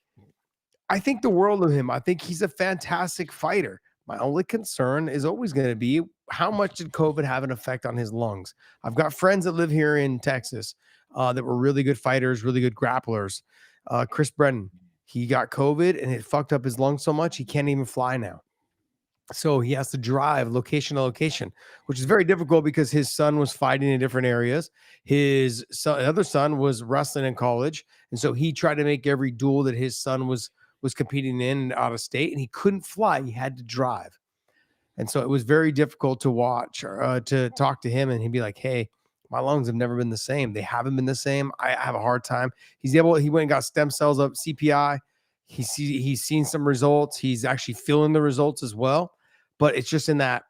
the world of him. I think he's a fantastic fighter. My only concern is always going to be how much did COVID have an effect on his lungs? I've got friends that live here in Texas that were really good fighters, really good grapplers. Chris Brennan, he got COVID and it fucked up his lungs so much he can't even fly now. So he has to drive location to location, which is very difficult because his son was fighting in different areas. His other son was wrestling in college. And so he tried to make every duel that his son was competing in and out of state, and he couldn't fly. He had to drive. And so it was very difficult to watch or to talk to him. And he'd be like, hey, my lungs have never been the same. They haven't been the same. I have a hard time. He went and got stem cells up, CPI. He's seen some results. He's actually feeling the results as well. But it's just in that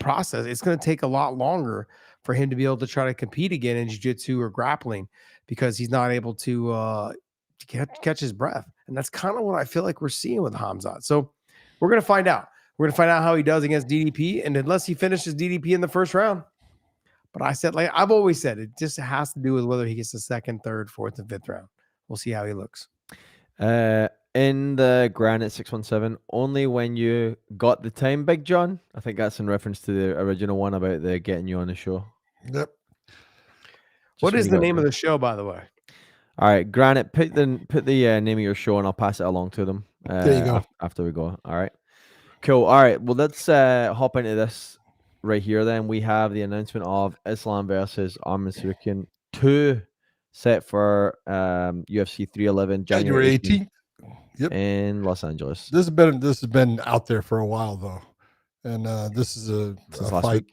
process. It's going to take a lot longer for him to be able to try to compete again in jiu-jitsu or grappling because he's not able to catch his breath. And that's kind of what I feel like we're seeing with Khamzat. So we're going to find out. We're going to find out how he does against DDP. And unless he finishes DDP in the first round. But I said, like I've always said, it just has to do with whether he gets the second, third, fourth, and fifth round. We'll see how he looks. In the Granite 617, only when you got the time, Big John. I think that's in reference to the original one about the getting you on the show. Yep. What is the name of the show, by the way? All right, Granite, put the name of your show and I'll pass it along to them. There you go. After we go. All right. Cool. All right. Well, let's hop into this right here. Then we have the announcement of Islam versus Arman Tsarukyan 2 set for UFC 311 January 18th. Yep. In Los Angeles. This has been out there for a while though, and this is a fight.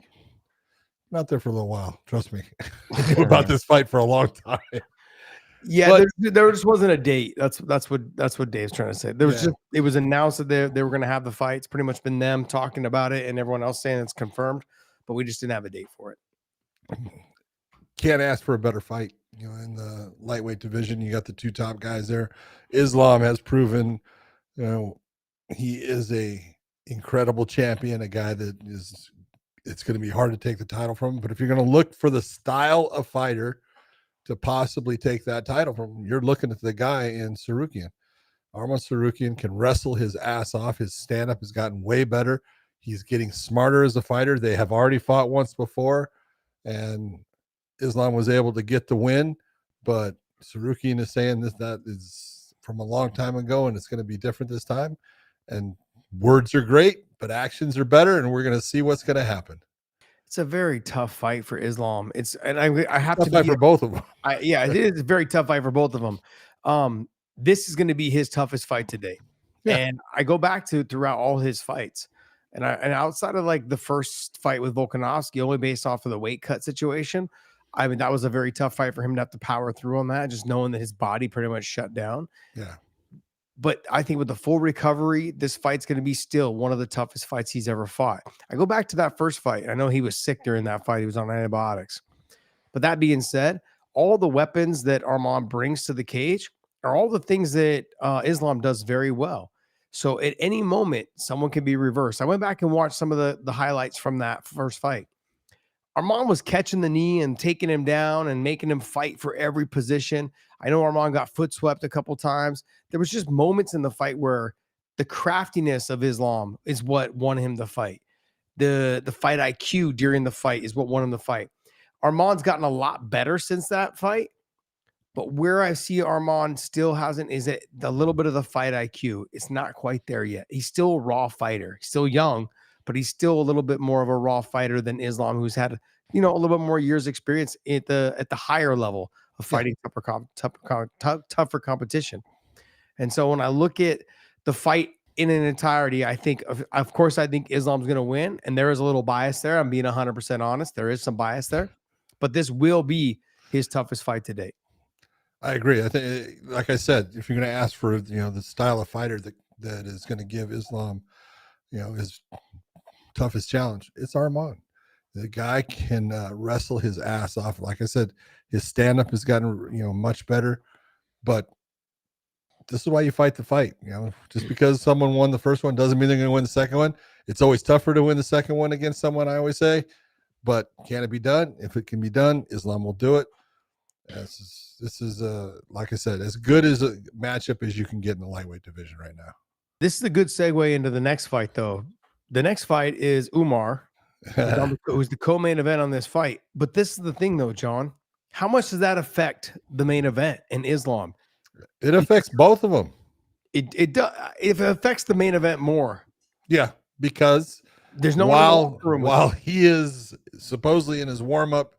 Been out there for a little while. Trust me, I knew about this fight for a long time. Yeah, there just wasn't a date. That's what Dave's trying to say. It was announced that they were going to have the fight. It's pretty much been them talking about it and everyone else saying it's confirmed, but we just didn't have a date for it. Can't ask for a better fight. In the lightweight division, you got the two top guys there. Islam has proven, he is a incredible champion, a guy that it's going to be hard to take the title from him. But if you're going to look for the style of fighter to possibly take that title from him, you're looking at the guy in Tsarukyan. Arman Tsarukyan can wrestle his ass off. His stand-up has gotten way better. He's getting smarter as a fighter. They have already fought once before, and Islam was able to get the win, but Tsarukyan is saying that is from a long time ago, and it's going to be different this time. And words are great, but actions are better, and we're going to see what's going to happen. It's a very tough fight for Islam. I have tough to fight for both of them. It is a very tough fight for both of them. This is going to be his toughest fight today, and I go back to throughout all his fights, and outside of like the first fight with Volkanovski, only based off of the weight cut situation. I mean, that was a very tough fight for him to have to power through on that, just knowing that his body pretty much shut down. Yeah. But I think with the full recovery, this fight's going to be still one of the toughest fights he's ever fought. I go back to that first fight. I know he was sick during that fight. He was on antibiotics. But that being said, all the weapons that Arman brings to the cage are all the things that Islam does very well. So at any moment, someone can be reversed. I went back and watched some of the highlights from that first fight. Armand was catching the knee and taking him down and making him fight for every position. I know Armand got foot swept a couple times. There was just moments in the fight where the craftiness of Islam is what won him the fight. The fight IQ during the fight is what won him the fight. Armand's gotten a lot better since that fight, but where I see Armand still hasn't is it a little bit of the fight IQ. It's not quite there yet. He's still a raw fighter. He's still young, but he's still a little bit more of a raw fighter than Islam, who's had, a little bit more years experience at the higher level of fighting tougher competition. And so when I look at the fight in an entirety, I think, of course, I think Islam's going to win. And there is a little bias there. I'm being 100% honest. There is some bias there, but this will be his toughest fight to date. I agree. I think, like I said, if you're going to ask for, the style of fighter that is going to give Islam, his toughest challenge, it's Armand. The guy can wrestle his ass off. Like I said, his stand-up has gotten, much better, but this is why you fight the fight. Just because someone won the first one doesn't mean they're going to win the second one. It's always tougher to win the second one against someone, I always say, but can it be done? If it can be done, Islam will do it. This is like I said, as good as a matchup as you can get in the lightweight division right now. This is a good segue into the next fight, though. The next fight is Umar, who's the co-main event on this fight. But this is the thing, though, John. How much does that affect the main event in Islam? It affects both of them. It does. If it affects the main event more, yeah, because there's no while he is supposedly in his warm-up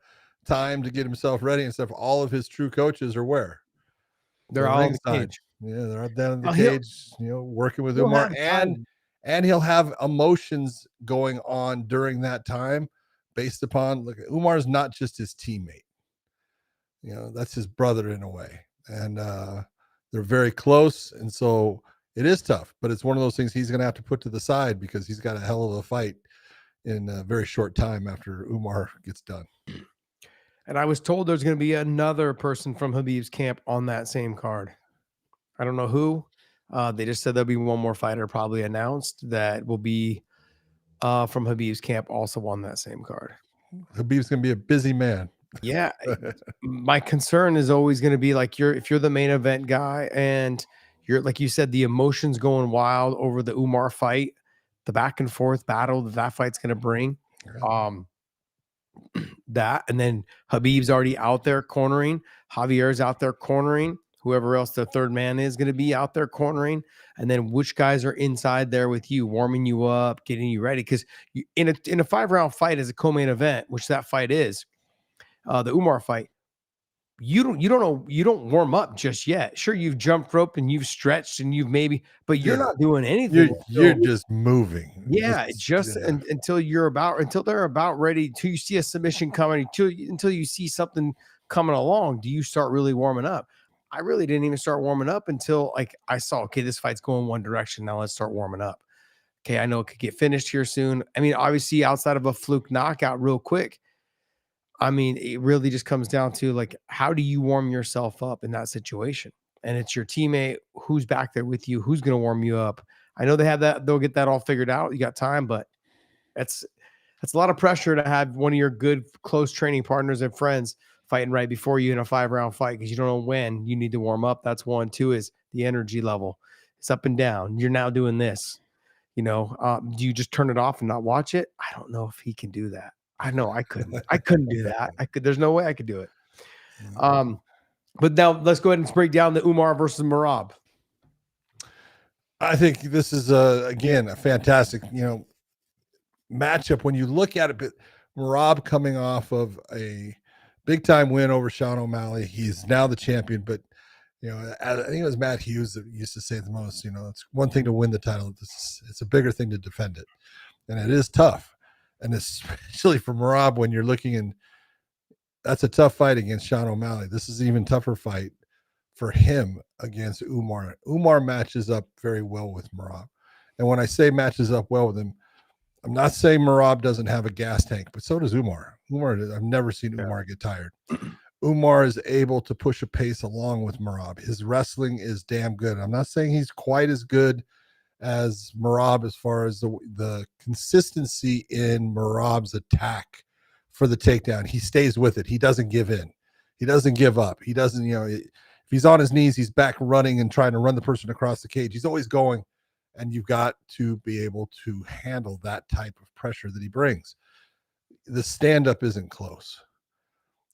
time to get himself ready and stuff, all of his true coaches are where? They're all in the cage. Yeah, they're down in the cage, working with Umar, and he'll have emotions going on during that time based upon, look, Umar's not just his teammate. That's his brother in a way. And they're very close. And so it is tough, but it's one of those things he's going to have to put to the side because he's got a hell of a fight in a very short time after Umar gets done. And I was told there's going to be another person from Khabib's camp on that same card. I don't know who. They just said there'll be one more fighter probably announced that will be from Khabib's camp also on that same card. Khabib's going to be a busy man. Yeah. My concern is always going to be like if you're the main event guy and you're, like you said, the emotions going wild over the Umar fight, the back and forth battle that fight's going to bring. That, and then Khabib's already out there cornering, Javier's out there cornering, whoever else the third man is going to be out there cornering, and then which guys are inside there with you, warming you up, getting you ready, because in a 5-round fight as a co-main event, which that fight is, the Umar fight, you don't warm up just yet. Sure, you've jumped rope and you've stretched and you've but you're not doing anything. You're just moving. Yeah, until they're about ready, till you see a submission coming, until you see something coming along, do you start really warming up? I really didn't even start warming up until I saw, okay, this fight's going one direction. Now let's start warming up. Okay, I know it could get finished here soon. I mean, obviously, outside of a fluke knockout real quick, I mean, it really just comes down to how do you warm yourself up in that situation? And it's your teammate who's back there with you, who's going to warm you up. I know they have that; they'll get that all figured out. You got time, but that's a lot of pressure to have one of your good, close training partners and friends fighting right before you in a 5-round fight because you don't know when you need to warm up. That's one. Two is the energy level. It's up and down. You're now doing this. Do you just turn it off and not watch it? I don't know if he can do that. I know I couldn't. I couldn't do that. There's no way I could do it. But now let's go ahead and break down the Umar versus Merab. I think this is again a fantastic, matchup when you look at it. But Merab coming off of a big time win over Sean O'Malley, he's now the champion. But I think it was Matt Hughes that used to say the most. It's one thing to win the title; it's a bigger thing to defend it, and it is tough. And especially for Merab, when you're looking in, that's a tough fight against Sean O'Malley. This is an even tougher fight for him against Umar. Umar matches up very well with Merab. And when I say matches up well with him, I'm not saying Merab doesn't have a gas tank, but so does Umar. I've never seen Umar get tired. Umar is able to push a pace along with Merab. His wrestling is damn good. I'm not saying he's quite as good as Merab as far as the consistency in Merab's attack for the takedown. He stays with it. He doesn't give in. He doesn't give up. He doesn't, if he's on his knees, he's back running and trying to run the person across the cage. He's always going, and you've got to be able to handle that type of pressure that he brings. The stand-up isn't close.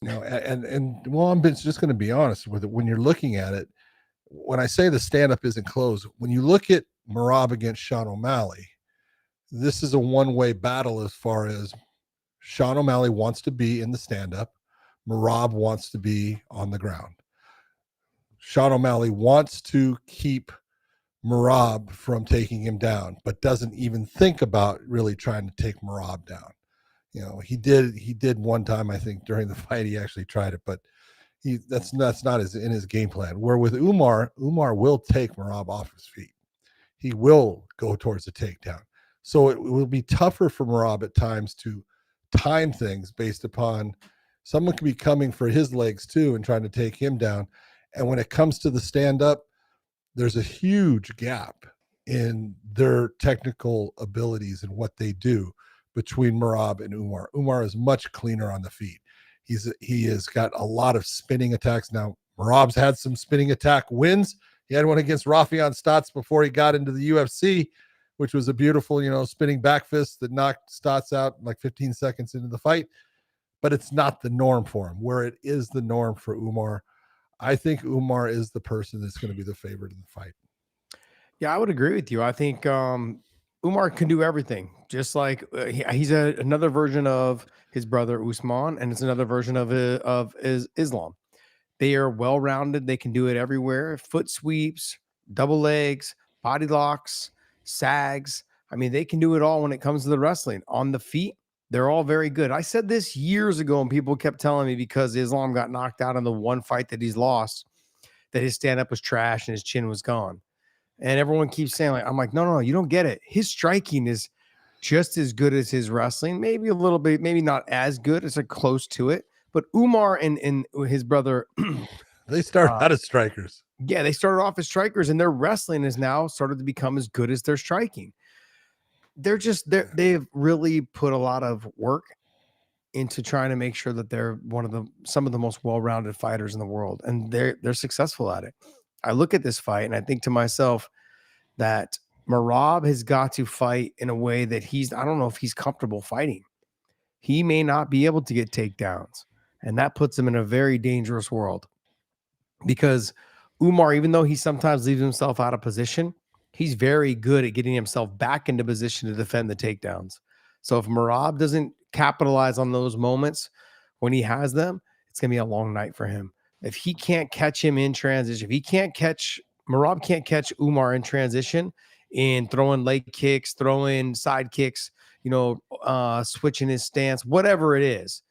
Well, I'm just going to be honest with it. When you're looking at it, when I say the stand-up isn't close, when you look at Merab against Sean O'Malley, this is a one-way battle as far as Sean O'Malley wants to be in the stand-up. Merab wants to be on the ground. Sean O'Malley wants to keep Merab from taking him down, but doesn't even think about really trying to take Merab down. He did one time, I think, during the fight. He actually tried it, but that's not in his game plan. Where with Umar will take Merab off his feet. He will go towards the takedown. So it will be tougher for Merab at times to time things based upon someone could be coming for his legs too and trying to take him down. And when it comes to the stand-up, there's a huge gap in their technical abilities and what they do between Merab and Umar. Umar is much cleaner on the feet. He has got a lot of spinning attacks. Now, Merab's had some spinning attack wins. He had one against Rafion Stotts before he got into the UFC, which was a beautiful, spinning back fist that knocked Stotts out like 15 seconds into the fight. But it's not the norm for him, where it is the norm for Umar. I think Umar is the person that's going to be the favorite in the fight. Yeah, I would agree with you. I think Umar can do everything, just like he's another version of his brother Usman, and it's another version of Islam. They are well-rounded. They can do it everywhere. Foot sweeps, double legs, body locks, sags. I mean, they can do it all when it comes to the wrestling. On the feet, they're all very good. I said this years ago, and people kept telling me because Islam got knocked out in the one fight that he's lost, that his stand-up was trash and his chin was gone. And everyone keeps saying, I'm like, no, you don't get it. His striking is just as good as his wrestling, maybe a little bit, maybe not as good. It's like close to it. But Umar and his brother, they start out as strikers. Yeah, they started off as strikers, and their wrestling has now started to become as good as their striking. They've really put a lot of work into trying to make sure that they're some of the most well-rounded fighters in the world, and they're successful at it. I look at this fight and I think to myself that Merab has got to fight in a way that I don't know if he's comfortable fighting. He may not be able to get takedowns, and that puts him in a very dangerous world because Umar, even though he sometimes leaves himself out of position, he's very good at getting himself back into position to defend the takedowns. So if Merab doesn't capitalize on those moments when he has them, it's going to be a long night for him. If he can't catch him in transition, Merab can't catch Umar in transition in throwing leg kicks, throwing side kicks, switching his stance, whatever it is,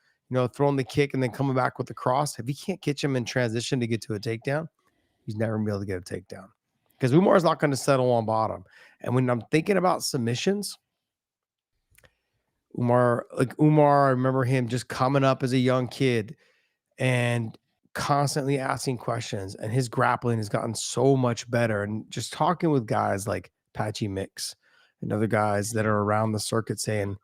throwing the kick and then coming back with the cross. If he can't catch him in transition to get to a takedown, he's never going to be able to get a takedown because Umar is not going to settle on bottom. And when I'm thinking about submissions, Umar, I remember him just coming up as a young kid and constantly asking questions, and his grappling has gotten so much better. And just talking with guys like Patchy Mix and other guys that are around the circuit saying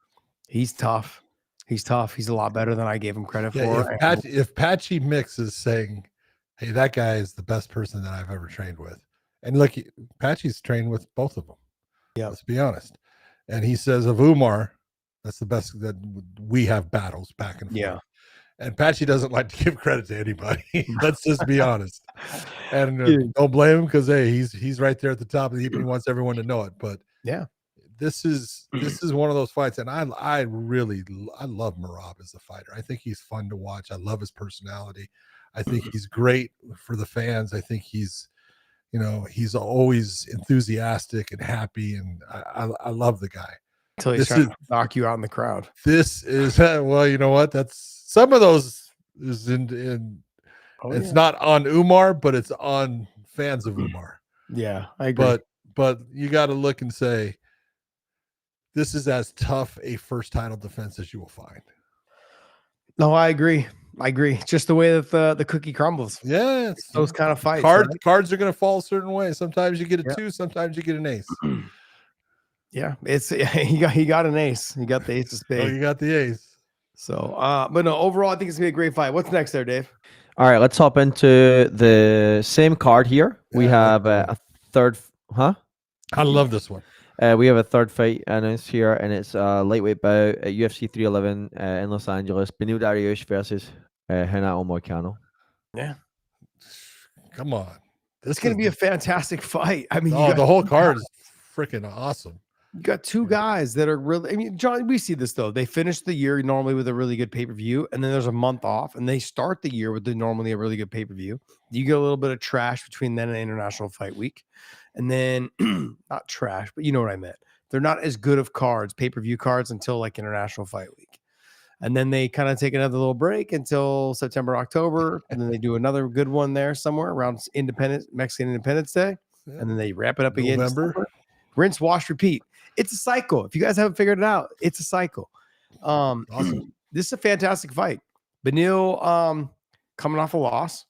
he's tough. He's a lot better than I gave him credit for. If Patchy Mix is saying, hey, that guy is the best person that I've ever trained with. And look, Patchy's trained with both of them. Yeah, let's be honest. And he says of Umar, that's the best that we have battles back and forth. Yeah. And Patchy doesn't like to give credit to anybody. Let's just be honest. And don't blame him because hey, he's right there at the top of the heap and he wants everyone to know it. But yeah, this is one of those fights, and I love Merab as a fighter. I think he's fun to watch. I love his personality. I think he's great for the fans. I think he's always enthusiastic and happy, and I love the guy. Until he's trying to knock you out in the crowd. This is well, you know what? That's some of those is in it's not on Umar, but it's on fans of Umar. Yeah, I agree. But you got to look and say this is as tough a first title defense as you will find. No, I agree. I agree. Just the way that the cookie crumbles. Yeah, It's those kind of fights. cards. Right? Cards are going to fall a certain way. Sometimes you get a Yeah. 2, sometimes you get an ace. Yeah, it's he got an ace. He got the ace of Oh, spades. you got the ace. So, but no, overall, I think it's gonna be a great fight. What's next there, Dave? All right, let's hop into the same card here. We Yeah, I have like a third, huh? I love this one. We have a third fight announced here, and it's a lightweight bout at UFC 311 in Los Angeles. Dariush versus Renato Moicano. Yeah, Come on. it's gonna be a fantastic fight. I mean, Oh, the whole card is freaking awesome. You got two guys that are really, I mean, John, we see this though. They finish the year normally with a really good pay-per-view, and then there's a month off, and they start the year with normally a really good pay-per-view. You get a little bit of trash between then and International Fight Week. And then not trash, but you know what I meant. They're not as good of cards, pay-per-view cards, until like International Fight Week. And then they kind of take another little break until September, October, and then they do another good one there somewhere around Mexican Independence Day. Yeah. And then they wrap it up again. November. December. Rinse, wash, repeat. It's a cycle. If you guys haven't figured it out, it's a cycle. Awesome. This is a fantastic fight. Beneil coming off a loss.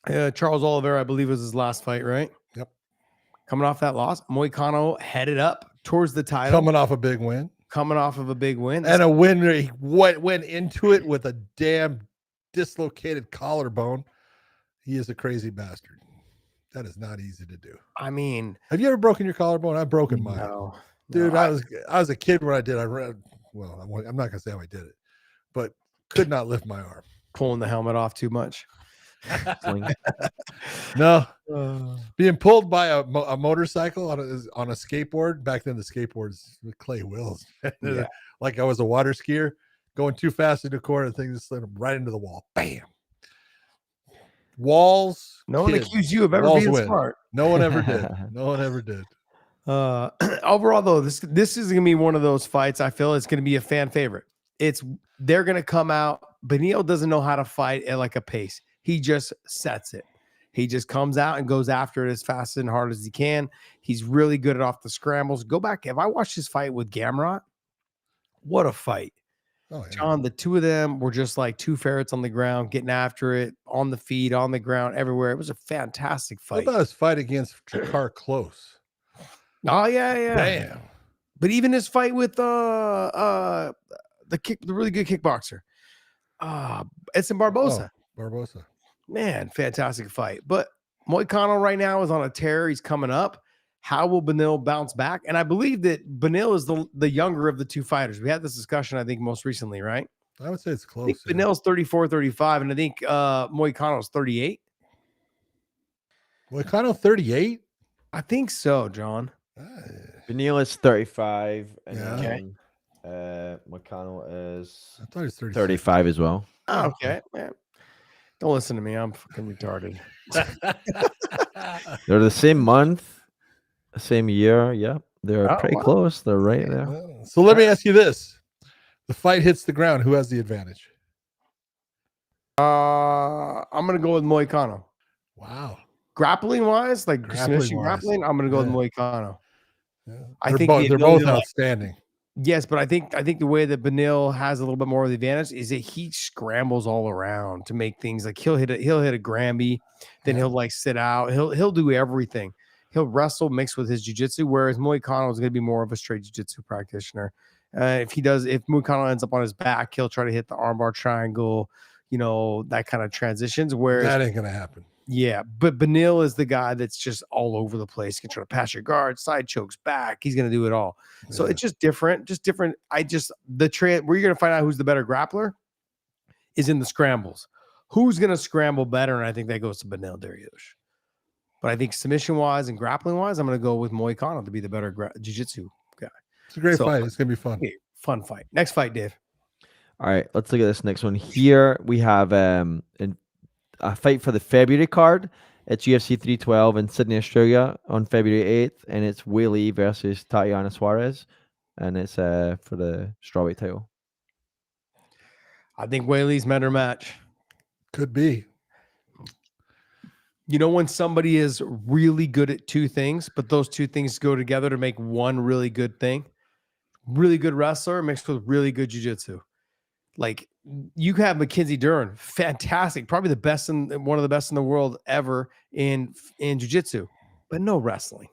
Charles Oliveira, I believe, was his last fight, right? Yep. Coming off that loss. Moicano headed up towards the title. Coming off a big win. Coming off of a big win. And a win where he went into it with a damn dislocated collarbone. He is a crazy bastard. That is not easy to do. I mean, have you ever broken your collarbone? I've broken mine. No, dude. I was a kid when I did. Well, I'm not gonna say how I did it, but could not lift my arm. Pulling the helmet off too much. No, being pulled by a motorcycle on a skateboard. Back then, the skateboards with clay wheels. Yeah. Like I was a water skier going too fast in the corner, the thing just slid right into the wall. Bam. Walls. No one accused you of ever being smart. No one ever did. No one ever did. Overall, though, this is gonna be one of those fights. I feel it's gonna be a fan favorite. They're gonna come out. Beneil doesn't know how to fight at like a pace. He just sets it. He just comes out and goes after it as fast and hard as he can. He's really good at off the scrambles. Go back. If I watched his fight with Gamrot, what a fight. Oh, yeah. John, the two of them were just like two ferrets on the ground, getting after it, on the feet, on the ground, everywhere. It was a fantastic fight. What about his fight against Jakar Close? Oh, yeah. Damn. But even his fight with the really good kickboxer, Edson Barboza. Barboza. Man, fantastic fight. But Moicano right now is on a tear. He's coming up. How will Beneil bounce back? And I believe that Beneil is the younger of the two fighters. We had this discussion, I think, most recently, right? I would say it's close. I think Beneil's 34, 35, and I think Moicano's 38. Moicano 38? I think so, John. Beneil is 35, and Yeah. then Moicano is I thought he was 35 as well. Oh, okay, man. Don't listen to me. I'm fucking retarded. They're the same month, same year. Yeah, they're pretty close. They're right there. So let me ask you this. The fight hits the ground. Who has the advantage? I'm going to go with Moicano. Wow. Grappling wise, like Grappling-wise. grappling, I'm going to go with Moicano. Yeah. I think they're both outstanding. Yes, but I think the way that Beneil has a little bit more of the advantage is that he scrambles all around to make things like he'll hit a Granby, then he'll like sit out. He'll do everything. He'll wrestle mixed with his jiu-jitsu, whereas Moicano is going to be more of a straight jiu-jitsu practitioner. If Moicano ends up on his back, he'll try to hit the armbar triangle, that kind of transitions. Whereas That ain't gonna happen. yeah, but Beneil is the guy that's just all over the place. He can try to pass your guard, side chokes, back. He's going to do it all. So it's just different. Where you're going to find out who's the better grappler is in the scrambles. Who's going to scramble better? And I think that goes to Beneil Dariush. But I think submission-wise and grappling-wise, I'm going to go with Moicano to be the better jiu-jitsu guy. It's a great fight. It's going to be fun. Fun fight. Next fight, Dave. All right, let's look at this next one. Here we have a fight for the February card. It's UFC 312 in Sydney, Australia on February 8th, and it's Weili versus Tatiana Suarez, and it's for the strawweight title. I think Weili's met her match. Could be. When somebody is really good at two things, but those two things go together to make one really good thing, really good wrestler mixed with really good jiu-jitsu. Like you have Mackenzie Dern, fantastic, probably the best one of the best in the world ever in jiu-jitsu, but no wrestling.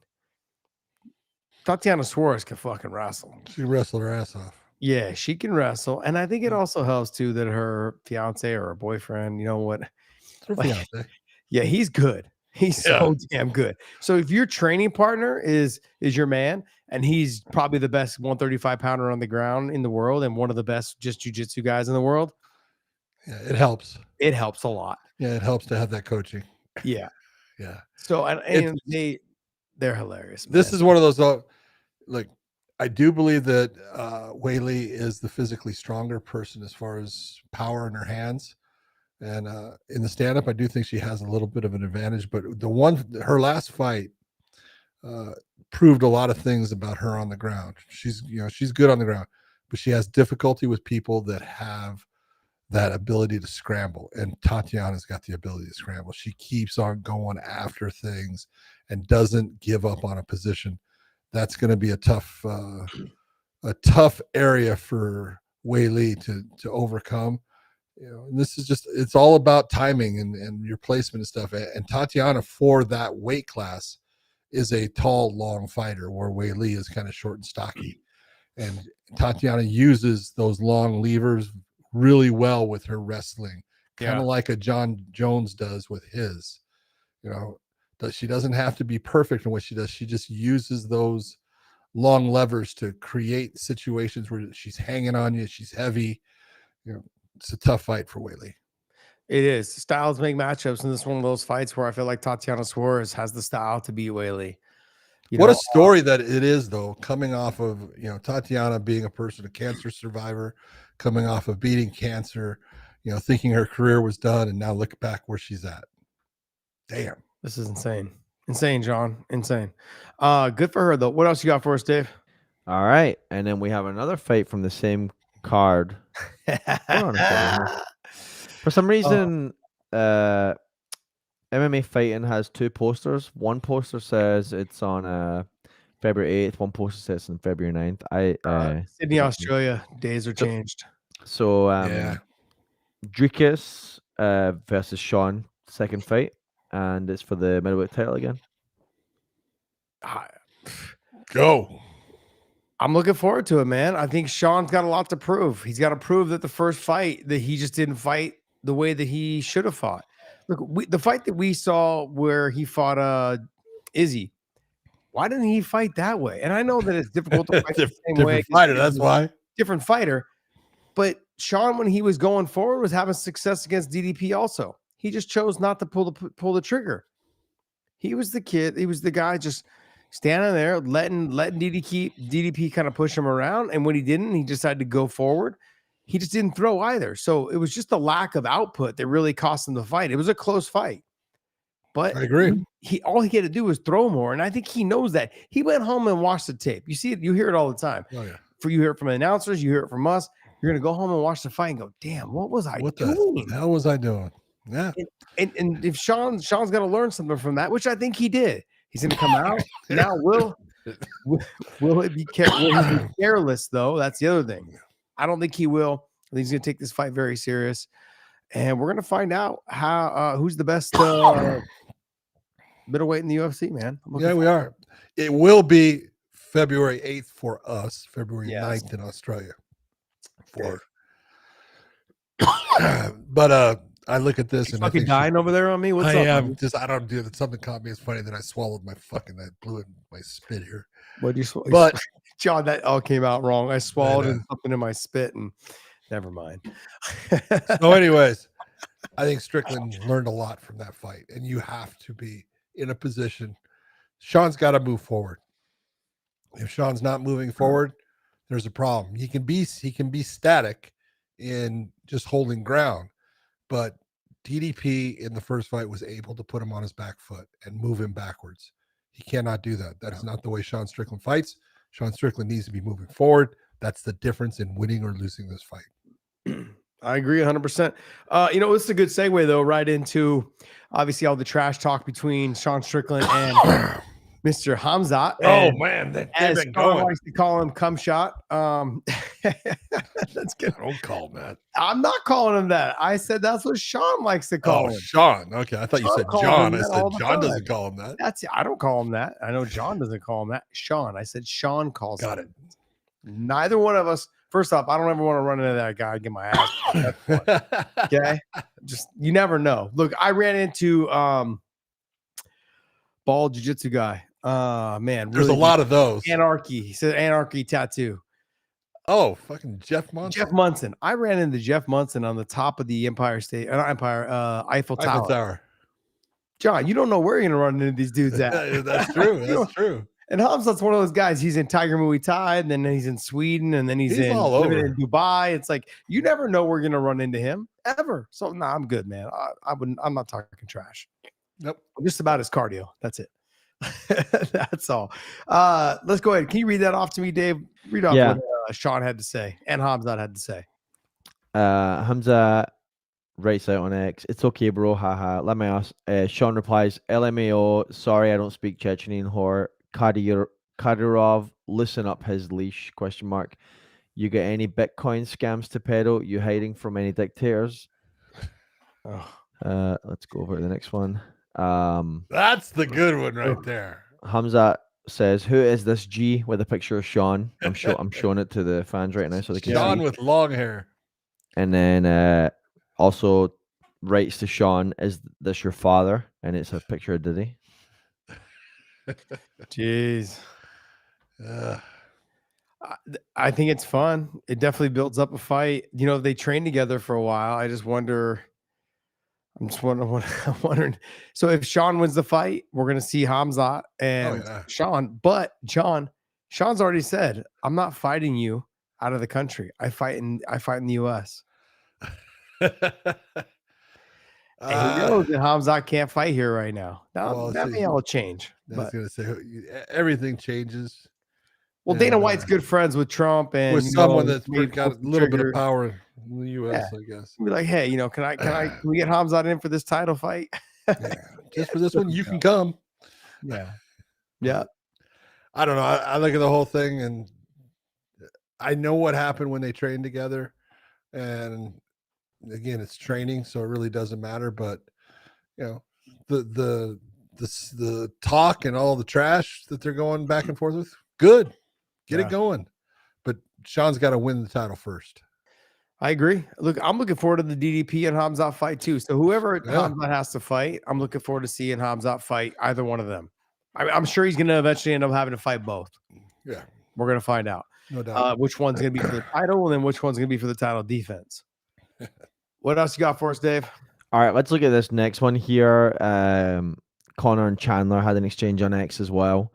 Tatiana Suarez can fucking wrestle. She wrestled her ass off. Yeah, she can wrestle. And I think it also helps too that her fiance or her boyfriend, you know what? It's her fiance. Yeah, he's good. He's so damn good. So if your training partner is your man and he's probably the best 135 pounder on the ground in the world and one of the best just jiu-jitsu guys in the world. Yeah, it helps. It helps a lot. Yeah, it helps to have that coaching. Yeah. Yeah. So and they're hilarious. Man. This is one of those like I do believe that Weili is the physically stronger person as far as power in her hands. And in the stand-up, I do think she has a little bit of an advantage. But her last fight proved a lot of things about her on the ground. She's good on the ground, but she has difficulty with people that have that ability to scramble. And Tatiana's got the ability to scramble. She keeps on going after things and doesn't give up on a position. That's going to be a tough area for Weili to overcome. And this is it's all about timing and your placement and stuff. And Tatiana, for that weight class, is a tall, long fighter, where Weili is kind of short and stocky. And Tatiana uses those long levers really well with her wrestling, kind of like a John Jones does with his. She doesn't have to be perfect in what she does. She just uses those long levers to create situations where she's hanging on you. She's heavy. It's a tough fight for Weili. It is. Styles make matchups, and this is one of those fights where I feel like Tatiana Suarez has the style to beat Weili. What a story that it is, though, coming off of Tatiana being a cancer survivor, coming off of beating cancer, thinking her career was done, and now look back where she's at. Damn. This is insane. Insane, John. Insane. Good for her, though. What else you got for us, Dave? All right. And then we have another fight from the same card. Hold on a second. For some reason, MMA Fighting has two posters. One poster says it's on February 8th. One poster says it's on February 9th. Sydney, Australia. Days are changed. So, Dricus versus Sean, second fight. And it's for the middleweight title again. Go. I'm looking forward to it, man. I think Sean's got a lot to prove. He's got to prove that the first fight that he just didn't fight the way that he should have fought. Look, the fight that we saw where he fought Izzy, why didn't he fight that way? And I know that it's difficult to fight the same way. Fighter, that's why. Different fighter. But Sean, when he was going forward, was having success against DDP also. He just chose not to pull the trigger. He was the kid. He was the guy just standing there, letting DDP kind of push him around. And when he didn't, he decided to go forward. He just didn't throw either. So it was just the lack of output that really cost him the fight. It was a close fight. But I agree. All he had to do was throw more. And I think he knows that. He went home and watched the tape. You see it, you hear it all the time. Oh, yeah. You hear it from the announcers, you hear it from us. You're going to go home and watch the fight and go, damn, what was I doing? What the hell was I doing? Yeah. And if Sean's got to learn something from that, which I think he did. He's going to come out. Now, will it be careless, though? That's the other thing. I don't think he will. I think he's going to take this fight very serious. And we're going to find out who's the best middleweight in the UFC, man. Yeah, we are. It will be February 8th for us, February 9th in Australia. But I look at this and fucking dying over there on me. What's up? I am I don't do that. Something caught me. It's funny that I swallowed my that blew in my spit here. What do you swallow? But John, that all came out wrong. I swallowed something in my spit and never mind. So, anyways, I think Strickland learned a lot from that fight, and you have to be in a position. Sean's got to move forward. If Sean's not moving forward, there's a problem. He can be static in just holding ground. But DDP in the first fight was able to put him on his back foot and move him backwards. He cannot do that. That is not the way Sean Strickland fights. Sean Strickland needs to be moving forward. That's the difference in winning or losing this fight. I agree 100%. This is a good segue, though, right into obviously all the trash talk between Sean Strickland and Mr. Khamzat. Oh and man, they've as been Sean going. likes to call him, cum shot. That's good. Don't call him that. I'm not calling him that. I said that's what Sean likes to call Oh, him. Sean. Okay, I thought you Sean said calls John. him I that said all the John time. doesn't call him that. I don't call him that. I know John doesn't call him that. Sean. I said Sean calls Got him. it. Neither one of us. First off, I don't ever want to run into that guy and get my ass. Okay. Just you never know. Look, I ran into ball jiu-jitsu guy. Man, There's a lot of those. anarchy. He said anarchy tattoo. Oh, fucking Jeff Munson. Jeff Munson. I ran into Jeff Munson on the top of the Eiffel Tower. John, you don't know where you're gonna run into these dudes at. That's true. That's true. And Khamzat's one of those guys. He's in Tiger Muay Thai, and then he's in Sweden, and then he's in all living over. in Dubai. It's like you never know we're gonna run into him ever. So no, I'm good, man. I'm not talking trash. Nope. Just about his cardio. That's it. That's all. Let's go ahead. Can you read that off to me, Dave? Read off what Sean had to say and Khamzat had to say. Khamzat writes out on X, "It's okay, bro. Haha. Let me ask." Sean replies, "LMAO. Sorry, I don't speak Chechenian whore. Kadyrov, listen up his leash, ? You got any Bitcoin scams to peddle? You hiding from any dictators?" Let's go over to the next one. That's the good one right there. Khamzat says, "Who is this G?" with a picture of Sean. I'm showing it to the fans right now so they can Sean see. with long hair. And then also writes to Sean, "Is this your father?" And it's a picture of Diddy. Jeez. I think it's fun. It definitely builds up a fight. You know, they train together for a while. I just wonder. I'm wondering. So if Sean wins the fight, we're going to see Khamzat and Sean. But Sean's already said, "I'm not fighting you out of the country. I fight in the U.S." And he knows that Khamzat can't fight here right now. That may all change. I was going to say everything changes. Well, Dana White's good friends with Trump and with someone that's got a little bit of power in the U.S. I guess. Be like, hey, can we get Khamzat in for this title fight? Just for this one, you can come. Yeah. I don't know. I look at the whole thing, and I know what happened when they trained together, and again, it's training, so it really doesn't matter. But the talk and all the trash that they're going back and forth with, good. Get it going. But Sean's got to win the title first. I agree. Look, I'm looking forward to the DDP and Khamzat fight too. So whoever Khamzat has to fight, I'm looking forward to seeing Khamzat fight either one of them. I'm sure he's going to eventually end up having to fight both. Yeah. We're going to find out. No doubt. Which one's going to be for the title and then which one's going to be for the title defense. What else you got for us, Dave? All right, let's look at this next one here. Connor and Chandler had an exchange on X as well.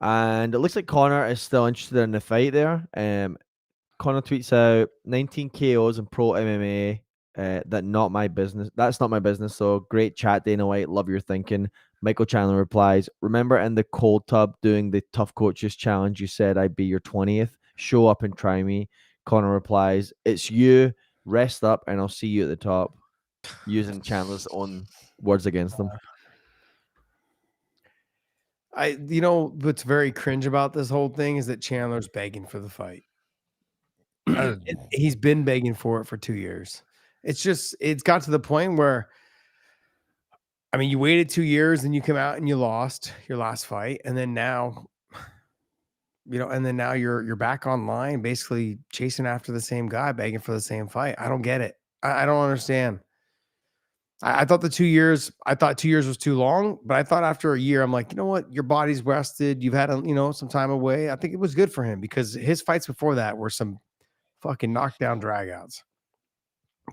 And it looks like Connor is still interested in the fight there. Connor tweets out 19 KOs in pro MMA. That's not my business. So great chat, Dana White. Love your thinking. Michael Chandler replies, "Remember in the cold tub doing the tough coaches challenge, you said I'd be your 20th. Show up and try me." Connor replies, "It's you. Rest up and I'll see you at the top." Using Chandler's own words against them. What's very cringe about this whole thing is that Chandler's begging for the fight. He's been begging for it for 2 years. It's got to the point where, I mean, you waited 2 years and you come out and you lost your last fight. And then now, you're back online, basically chasing after the same guy, begging for the same fight. I don't get it. I don't understand. I thought 2 years was too long, but I thought after a year, I'm like, you know what? Your body's rested. You've had some time away. I think it was good for him because his fights before that were some fucking knockdown dragouts.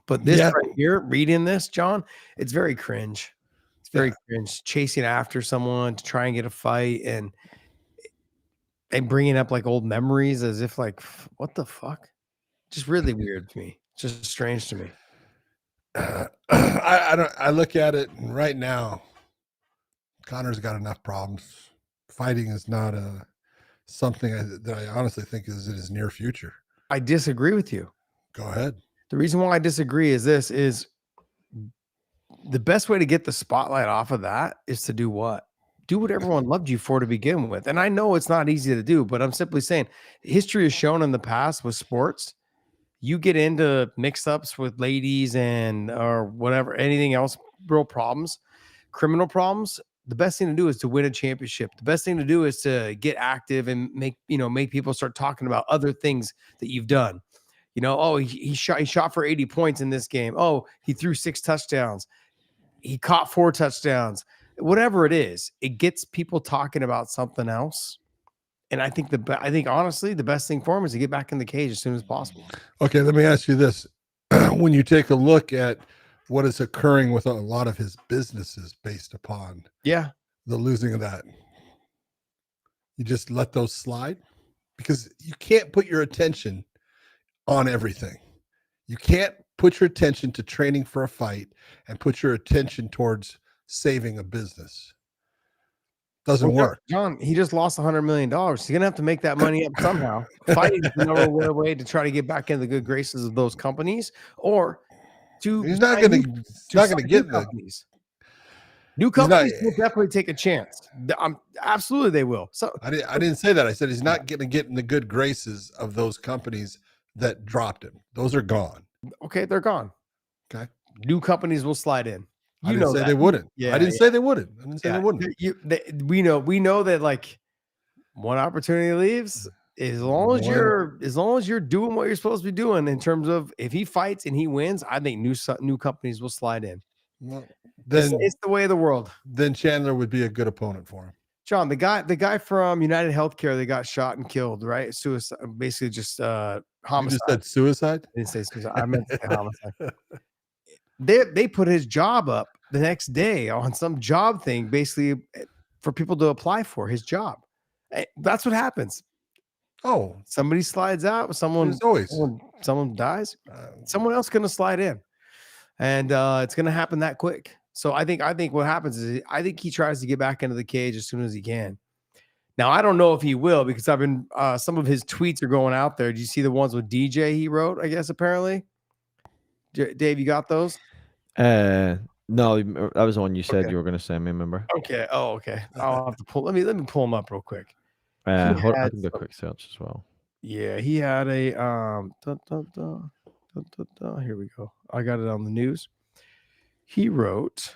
But this right here, reading this, John, it's very cringe. It's very cringe. Chasing after someone to try and get a fight and bringing up like old memories as if like, what the fuck? Just really weird to me. Just strange to me. I look at it right now. Connor's got enough problems. Fighting is not something that I honestly think is in his near future. I disagree with you. Go ahead. The reason why I disagree is the best way to get the spotlight off of that is to do what? do what everyone loved you for to begin with. And I know it's not easy to do, but I'm simply saying history has shown in the past with sports, you get into mix-ups with ladies and or whatever, anything else, real problems, criminal problems. The best thing to do is to win a championship. The best thing to do is to get active and make people start talking about other things that you've done. Oh, he shot for 80 points in this game. Oh, he threw 6 touchdowns. He caught 4 touchdowns. Whatever it is, it gets people talking about something else. And I think honestly, the best thing for him is to get back in the cage as soon as possible. Okay, let me ask you this. When you take a look at what is occurring with a lot of his businesses based upon the losing of that, you just let those slide? Because you can't put your attention on everything. You can't put your attention to training for a fight and put your attention towards saving a business. Doesn't work. John, he just lost $100 million. He's gonna have to make that money up somehow. Fighting is the number one way to try to get back into the good graces of those companies, or he's not gonna get companies. New companies will definitely take a chance. Absolutely, they will. So I didn't say that. I said he's not going to get in the good graces of those companies that dropped him. Those are gone. Okay, they're gone. Okay, new companies will slide in. I didn't say they wouldn't. I didn't say they wouldn't. I didn't say they wouldn't. We know that like one opportunity leaves. As long as you're doing what you're supposed to be doing in terms of if he fights and he wins, I think new companies will slide in. Well, then it's the way of the world. Then Chandler would be a good opponent for him. John, the guy from United Healthcare that got shot and killed, right? Suicide, basically just homicide. You just said suicide? I didn't say suicide. I meant to say homicide. They put his job up the next day on some job thing, basically for people to apply for his job. That's what happens. Oh, somebody slides out. Someone dies. Someone else going to slide in, and it's going to happen that quick. So I think what happens is I think he tries to get back into the cage as soon as he can. Now I don't know if he will because I've been some of his tweets are going out there. Did you see the ones with DJ he wrote? I guess apparently. Dave, you got those? No, that was the one you said you were going to send me. Remember? Okay. Oh, okay. I'll have to pull. Let me pull him up real quick. I can do a quick search as well. Yeah, he had a here we go. I got it on the news. He wrote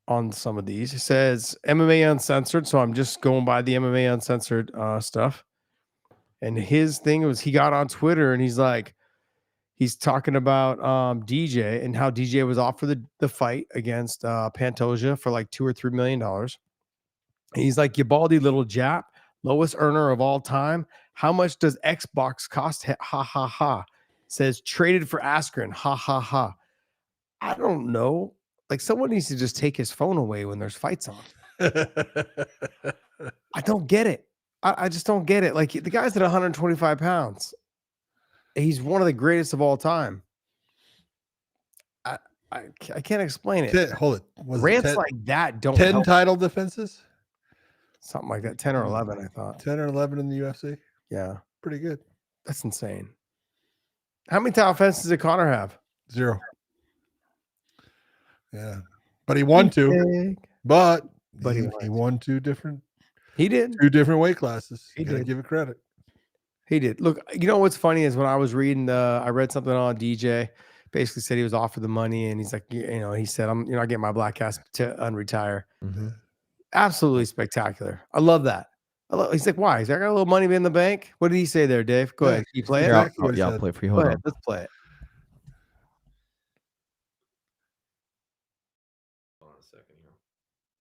on some of these. He says MMA Uncensored. So I'm just going by the MMA Uncensored stuff. And his thing was he got on Twitter and he's talking about DJ and how DJ was offered the fight against Pantoja for like $2 or $3 million. And he's like, you baldy little Jap, lowest earner of all time. How much does Xbox cost? Ha ha ha. Says traded for Askren. Ha ha ha. I don't know. Like someone needs to just take his phone away when there's fights on. I don't get it. I just don't get it. Like the guy's at 125 pounds. He's one of the greatest of all time. I can't explain it. Hold it. Rants like that don't 10 help. title defenses? Something like that. 10 or 11, I thought. 10 or 11 in the UFC? Yeah. Pretty good. That's insane. How many title defenses did Conor have? 0. Yeah. But he won 2. But he won 2 different. He did. 2 different weight classes. He did. Give it credit. He did. Look, you know what's funny is when I was reading I read something on DJ, basically said he was offered the money and he's like, he said, I get my black ass to unretire. Mm-hmm. Absolutely spectacular. I love that. He's like, why? He's like, I got a little money in the bank. What did he say there, Dave? Go ahead. Can you play it? I'll play it for you. Hold on. Let's play it. Hold on a second here.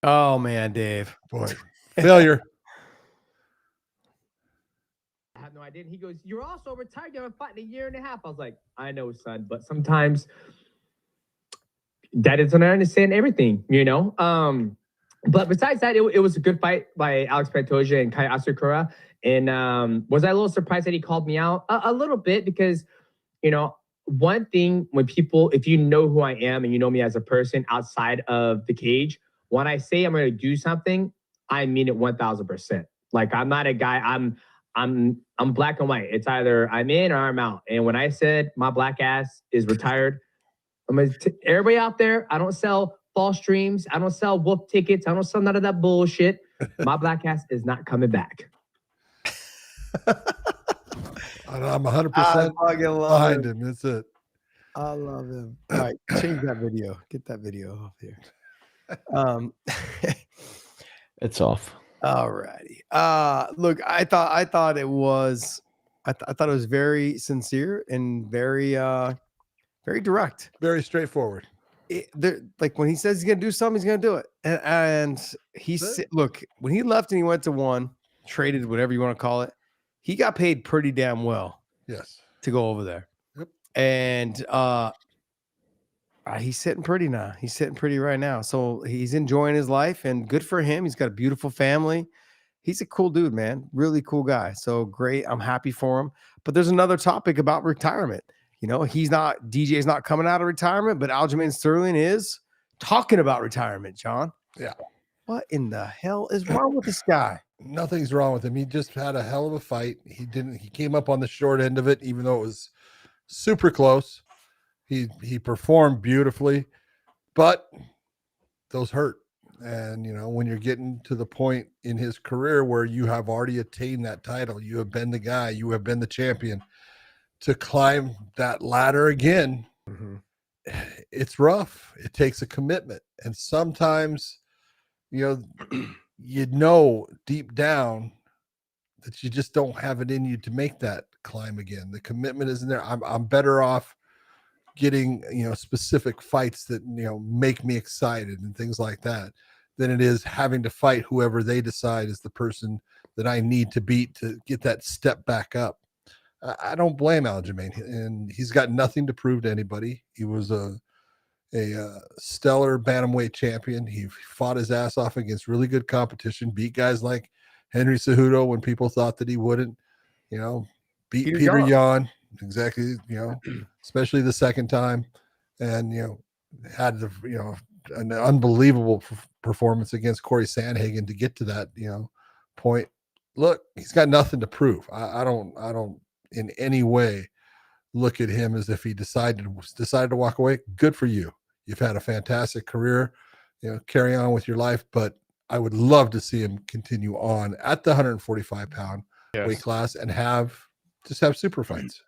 Oh man, Dave. Boy, failure. I had no idea. And he goes, "You're also retired. You haven't fought in a year and a half." I was like, "I know, son, but sometimes that doesn't understand everything, But besides that, it was a good fight by Alex Pantoja and Kai Asakura. And was I a little surprised that he called me out? A little bit because, one thing when people, if you know who I am and you know me as a person outside of the cage, when I say I'm going to do something, I mean it 1000%. Like I'm not a guy. I'm black and white. It's either I'm in or I'm out. And when I said my black ass is retired, everybody out there, I don't sell false dreams. I don't sell wolf tickets. I don't sell none of that bullshit. My black ass is not coming back. I'm 100% behind him. That's it. I love him. All right, change that video. Get that video off here. It's off. All righty. Look, I thought it was very sincere and very direct. Very straightforward. Like when he says he's gonna do something, he's gonna do it. And look, when he left and he went to one, traded, whatever you want to call it, he got paid pretty damn well. Yes. To go over there. Yep. And he's sitting pretty now. He's sitting pretty right now. So he's enjoying his life, and good for him. He's got a beautiful family. He's a cool dude, man. Really cool guy. So great. I'm happy for him. But there's another topic about retirement. You know, DJ's not coming out of retirement, but Aljamain Sterling is talking about retirement, John. Yeah. What in the hell is wrong with this guy? Nothing's wrong with him. He just had a hell of a fight. He came up on the short end of it, even though it was super close. He performed beautifully, but those hurt. And, you know, when you're getting to the point in his career where you have already attained that title, you have been the guy, you have been the champion, to climb that ladder again, it's rough. It takes a commitment. And sometimes, you know deep down that you just don't have it in you to make that climb again. The commitment isn't there. I'm better off getting, specific fights that, make me excited and things like that than it is having to fight whoever they decide is the person that I need to beat to get that step back up. I don't blame Aljamain, and he's got nothing to prove to anybody. He was a stellar bantamweight champion. He fought his ass off against really good competition, beat guys like Henry Cejudo when people thought that he wouldn't, beat Peter Yan. Exactly. Especially the second time, and, had an unbelievable performance against Corey Sandhagen to get to that, point. Look, he's got nothing to prove. I don't in any way look at him as if he decided to walk away. Good for you. You've had a fantastic career, carry on with your life, but I would love to see him continue on at the 145-pound weight class and have super fights.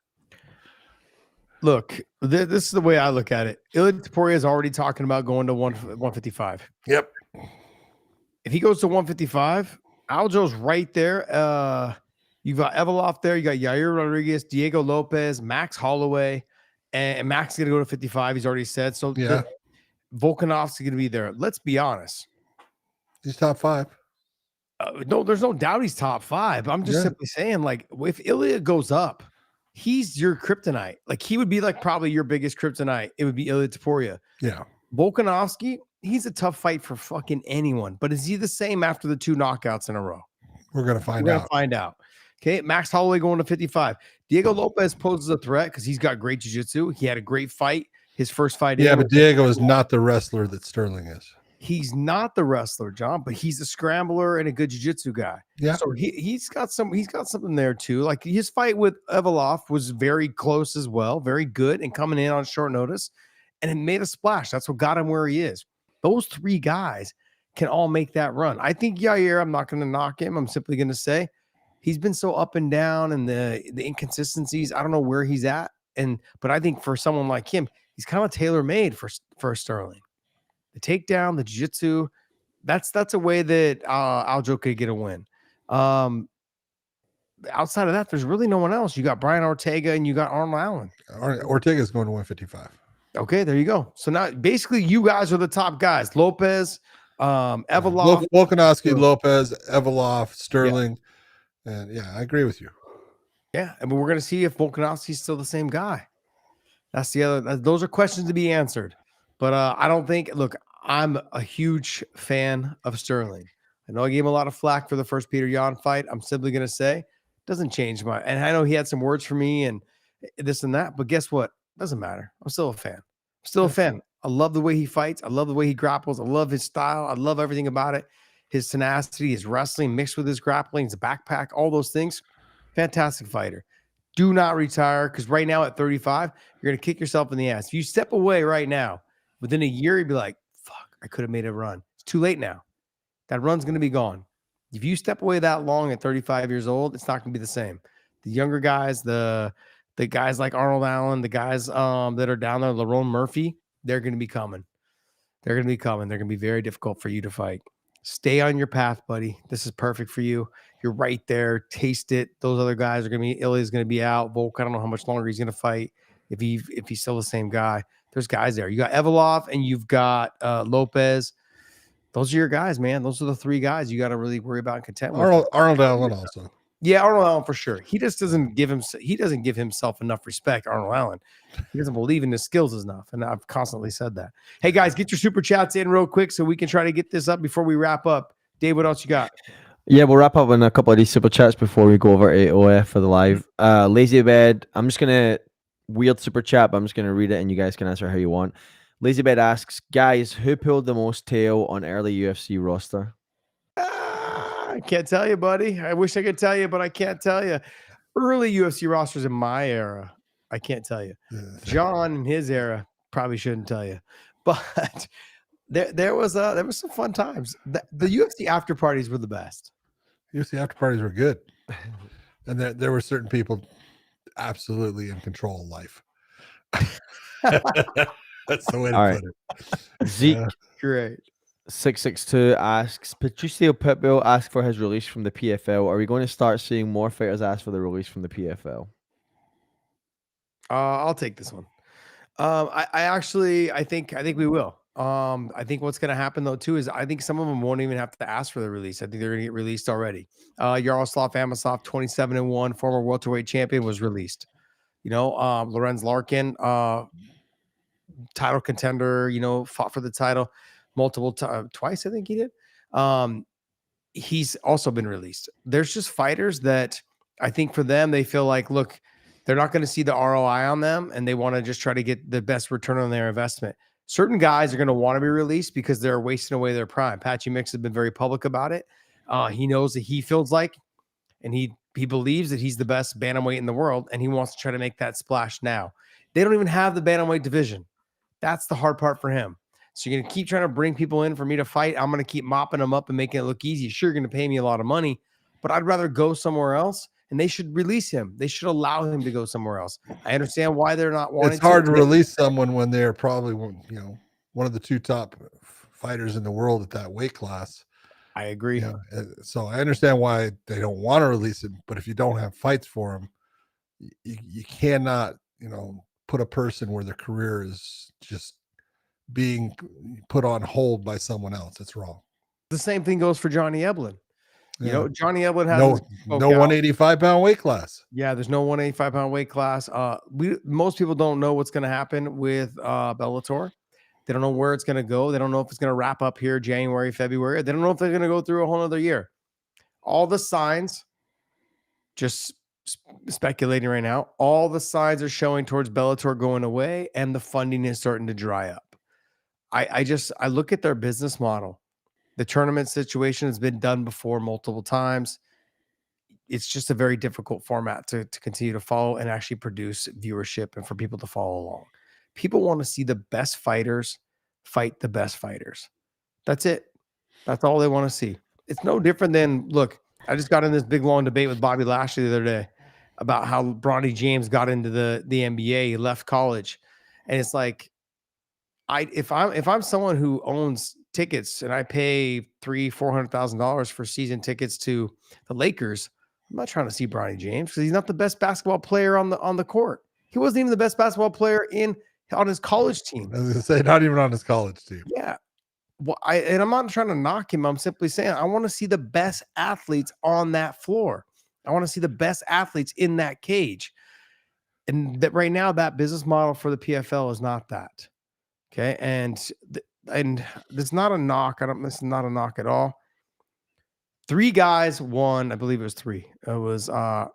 Look, this is the way I look at it. Ilia Topuria is already talking about going to 155. Yep. If he goes to 155, Aljo's right there. You've got Evolov there. You got Yair Rodriguez, Diego Lopez, Max Holloway, and Max is going to go to 55. He's already said. So yeah, Volkanovski's going to be there. Let's be honest. He's top 5. No, there's no doubt he's top 5. I'm just simply saying, like, if Ilia goes up, he's your kryptonite. Like, he would be like probably your biggest kryptonite. It would be Ilia Topuria. Yeah. Volkanovski, he's a tough fight for fucking anyone. But is he the same after the 2 knockouts in a row? We're going to find out. Okay, Max Holloway going to 55. Diego Lopez poses a threat because he's got great jiu-jitsu. He had a great fight. His first fight. Yeah, but Diego is not the wrestler that Sterling is. He's not the wrestler, John, but he's a scrambler and a good jiu-jitsu guy. Yeah. So he's got something there too. Like his fight with Evolov was very close as well, very good, and coming in on short notice, and it made a splash. That's what got him where he is. Those 3 guys can all make that run. I think Yair, I'm not going to knock him. I'm simply going to say he's been so up and down, and the inconsistencies. I don't know where he's at, but I think for someone like him, he's kind of tailor-made for Sterling. The takedown, the jiu-jitsu, that's a way that Aljo could get a win. Outside of that, there's really no one else. You got Brian Ortega and you got Arnold Allen. Ortega's going to 155. Okay, there you go. So now basically you guys are the top guys. Lopez, Evolov. Volkanovski, Lopez, Evolov, Sterling. Yeah. And I agree with you. Yeah, I mean, we're going to see if Volkanovski's still the same guy. That's those are questions to be answered. But I don't think, look, I'm a huge fan of Sterling. I know I gave him a lot of flack for the first Peter Yan fight. I'm simply going to say, doesn't change my, and I know he had some words for me and this and that, but guess what? Doesn't matter. I'm still a fan. I love the way he fights. I love the way he grapples. I love his style. I love everything about it. His tenacity, his wrestling mixed with his grappling, his backpack, all those things. Fantastic fighter. Do not retire, because right now at 35, you're going to kick yourself in the ass. If you step away right now, within a year, you'd be like, fuck, I could have made a run. It's too late now. That run's going to be gone. If you step away that long at 35 years old, it's not going to be the same. The younger guys, the guys like Arnold Allen, the guys that are down there, Lerone Murphy, they're going to be coming. They're going to be coming. They're going to be very difficult for you to fight. Stay on your path, buddy. This is perfect for you. You're right there. Taste it. Those other guys are going to be, Ilya's going to be out. Volk, I don't know how much longer he's going to fight if he's still the same guy. There's guys there. You got Evolov and you've got Lopez. Those are your guys, man. Those are the three guys you got to really worry about and contend with. Arnold Allen also. Yeah, Arnold Allen for sure. He just doesn't give himself enough respect. Arnold Allen, he doesn't believe in his skills enough, and I've constantly said that. Hey guys, get your super chats in real quick so we can try to get this up before we wrap up. Dave, what else you got? Yeah, we'll wrap up on a couple of these super chats before we go over to OF for the live. Lazy Bed, I'm just gonna weird super chat, but I'm just gonna read it and you guys can answer how you want. Lazy Bed asks, guys, who pulled the most tail on early UFC roster? I can't tell you, buddy. I wish I could tell you, but I can't tell you. Early UFC rosters in my era, I can't tell you. John in his era probably shouldn't tell you, but there was some fun times. The UFC after parties were the best. UFC after parties were good, and there were certain people absolutely in control of life. That's the way to put it. Zeke, great. 662 asks, Patricio Pitbull asked for his release from the PFL. Are we going to start seeing more fighters ask for the release from the PFL? I'll take this one. I think we will. I think what's going to happen though too is I think some of them won't even have to ask for the release. I think they're going to get released already. Yaroslav Amosov, 27-1, former welterweight champion, was released. Lorenz Larkin, title contender, fought for the title multiple times, twice, I think he did. He's also been released. There's just fighters that I think for them, they feel like, look, they're not going to see the ROI on them and they want to just try to get the best return on their investment. Certain guys are going to want to be released because they're wasting away their prime. Patchy Mix has been very public about it. He knows that he feels like, and he believes that he's the best bantamweight in the world, and he wants to try to make that splash now. They don't even have the bantamweight division. That's the hard part for him. So you're going to keep trying to bring people in for me to fight. I'm going to keep mopping them up and making it look easy. Sure, you're going to pay me a lot of money, but I'd rather go somewhere else, and they should release him. They should allow him to go somewhere else. I understand why they're not wanting to. It's hard to release someone when they're probably, one of the two top fighters in the world at that weight class. I agree. So I understand why they don't want to release him, but if you don't have fights for him, you cannot, put a person where their career is just being put on hold by someone else. It's wrong. The same thing goes for Johnny Eblin. Johnny Eblin has no 185-pound weight class. Yeah, there's no 185-pound weight class. Most people don't know what's going to happen with Bellator. They don't know where it's going to go. They don't know if it's going to wrap up here January, February. They don't know if they're going to go through a whole other year. All the signs, just speculating right now, all the signs are showing towards Bellator going away, and the funding is starting to dry up. I look at their business model. The tournament situation has been done before multiple times. It's just a very difficult format to continue to follow and actually produce viewership and for people to follow along. People want to see the best fighters fight the best fighters. That's it. That's all they want to see. It's no different than, look, I just got in this big, long debate with Bobby Lashley the other day about how Bronny James got into the NBA. He left college. And it's like, if I'm someone who owns tickets and I pay $300,000-$400,000 for season tickets to the Lakers, I'm not trying to see Bronny James because he's not the best basketball player on the court. He wasn't even the best basketball player on his college team. I was going to say, not even on his college team. Yeah. Well, I'm not trying to knock him. I'm simply saying I want to see the best athletes on that floor. I want to see the best athletes in that cage. And that right now, that business model for the PFL is not that. Okay. And it's not a knock. This is not a knock at all. 3 guys won. I believe it was 3. It was Gazi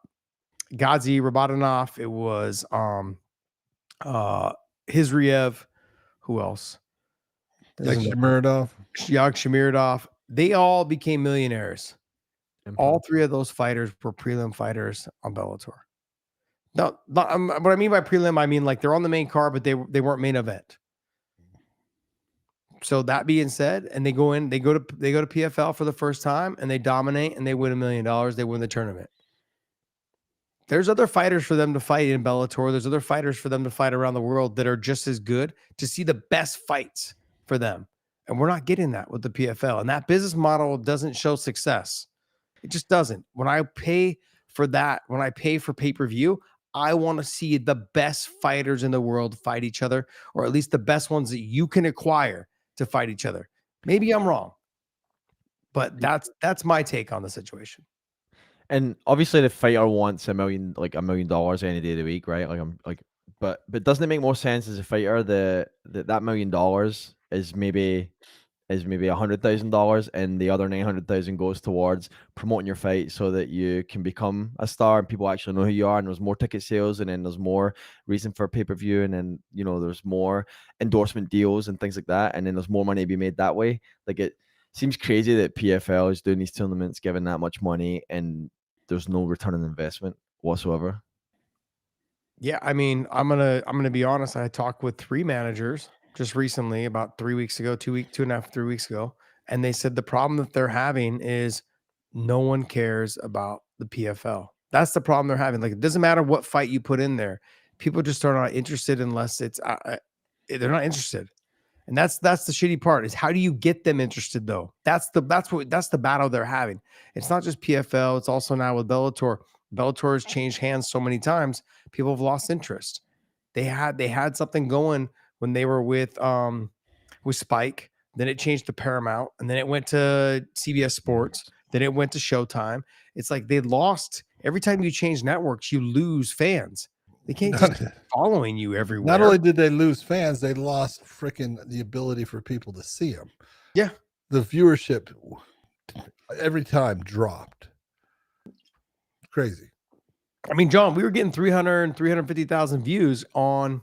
Rabadanov. It was Hizriev. Who else? Yag Shamirdov. They all became millionaires. All 3 of those fighters were prelim fighters on Bellator. No, what I mean by prelim, I mean like they're on the main card, but they weren't main event. So that being said, and they go to PFL for the first time and they dominate and they win $1 million. They win the tournament. There's other fighters for them to fight in Bellator. There's other fighters for them to fight around the world that are just as good to see the best fights for them. And we're not getting that with the PFL. And that business model doesn't show success. It just doesn't. When I pay for that, when I pay for pay-per-view, I want to see the best fighters in the world fight each other, or at least the best ones that you can acquire to fight each other. Maybe I'm wrong, but that's my take on the situation. And obviously the fighter wants $1 million any day of the week, right? But doesn't it make more sense as a fighter that $1 million is maybe $100,000 and the other 900,000 goes towards promoting your fight so that you can become a star and people actually know who you are, and there's more ticket sales, and then there's more reason for pay-per-view, and then there's more endorsement deals and things like that, and then there's more money to be made that way. Like, it seems crazy that PFL is doing these tournaments, giving that much money, and there's no return on investment whatsoever. Yeah, I mean, I'm gonna be honest. I talked with 3 managers just recently, about 3 weeks ago, 3 weeks ago, and they said the problem that they're having is no one cares about the PFL. That's the problem they're having. Like, it doesn't matter what fight you put in there, people just are not interested unless it's they're not interested. And that's the shitty part, is how do you get them interested though? That's the battle they're having. It's not just PFL, it's also now with Bellator. Bellator has changed hands so many times, people have lost interest. They had something going when they were with Spike, then it changed to Paramount, and then it went to CBS Sports, then it went to Showtime. It's like they lost. Every time you change networks, you lose fans. They can't just keep following you everywhere. Not only did they lose fans, they lost freaking the ability for people to see them. Yeah. The viewership every time dropped. Crazy. I mean, John, we were getting 350,000 views on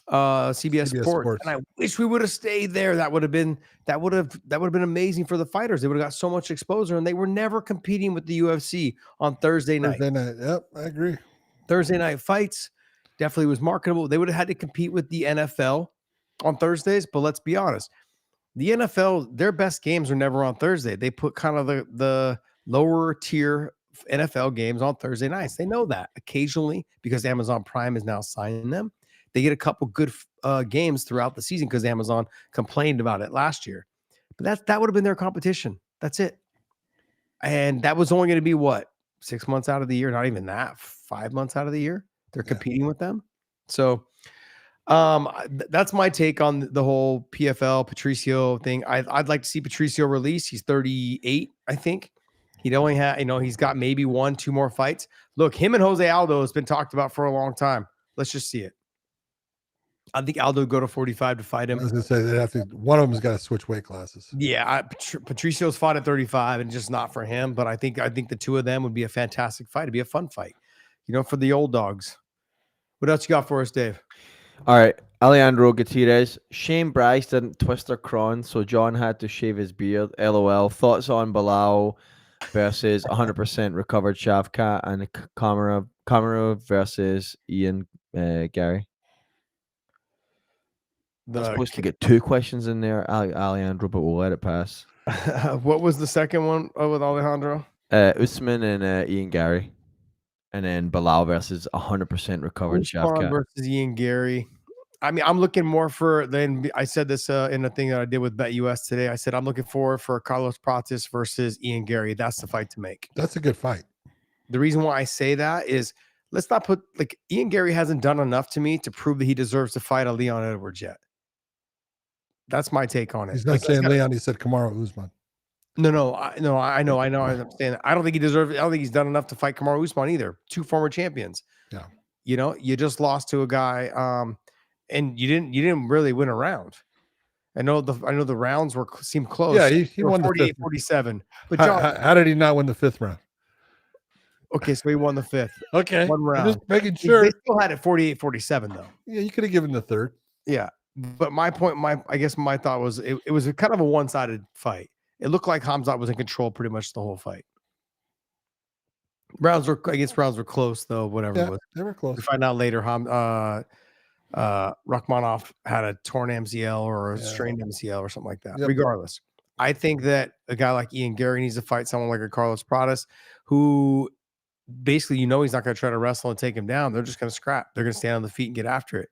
CBS Sports, and I wish we would have stayed there. That would have been amazing for the fighters. They would have got so much exposure, and they were never competing with the UFC on Thursday night. Yep, I agree. Thursday night fights definitely was marketable. They would have had to compete with the NFL on Thursdays, but let's be honest, the NFL, their best games are never on Thursday. They put kind of the lower tier NFL games on Thursday nights. They know that occasionally, because Amazon Prime is now signing them, they get a couple good games throughout the season because Amazon complained about it last year. But that would have been their competition. That's it. And that was only going to be what, 6 months out of the year? Not even that. 5 months out of the year they're competing with them. So that's my take on the whole PFL Patricio thing. I'd like to see Patricio release. He's 38, I think. He'd only had, he's got maybe 1-2 more fights. Look, him and Jose Aldo has been talked about for a long time. Let's just see it. I think Aldo would go to 45 to fight him. I was going to say, one of them's got to switch weight classes. Yeah, Patricio's fought at 35 and just not for him. But I think the two of them would be a fantastic fight. It'd be a fun fight, for the old dogs. What else you got for us, Dave? All right, Alejandro Gutierrez. Shane Bryce didn't twist her crown, so John had to shave his beard. LOL. Thoughts on Bilal versus 100% recovered Shavkat and Kamaru versus Ian Gary? I'm supposed to get 2 questions in there, Alejandro, but we'll let it pass. What was the second one with Alejandro? Usman and Ian Gary. And then Bilal versus 100% recovered Shavkat. Versus Ian Gary. I mean, I'm looking more for, then I said this in a thing that I did with BetUS today. I said, I'm looking for Carlos Pratis versus Ian Gary. That's the fight to make. That's a good fight. The reason why I say that is, let's not put, Ian Gary hasn't done enough to me to prove that he deserves to fight a Leon Edwards yet. That's my take on it. He's not saying Leon, he said Kamaru Usman. No, I know. I'm saying I don't think he deserves. I don't think he's done enough to fight Kamaru Usman either. 2 former champions. Yeah. You just lost to a guy, and you didn't really win a round. I know the rounds seemed close. Yeah, he won 48-47. But John, how did he not win the 5th round? Okay, so he won the 5th. Okay, 1 round. Just making sure. They still had it 48-47 though. Yeah, you could have given the 3rd. Yeah, but my point, I guess my thought was it was a kind of a one-sided fight. It looked like Khamzat was in control pretty much the whole fight. Rounds were close though. Whatever it was. They were close. We find out later. Rachmanov had a torn MCL or a strained MCL or something like that. Regardless, I think that a guy like Ian Gary needs to fight someone like a Carlos Pradas, who basically, he's not going to try to wrestle and take him down. They're just going to scrap. They're going to stand on the feet and get after it.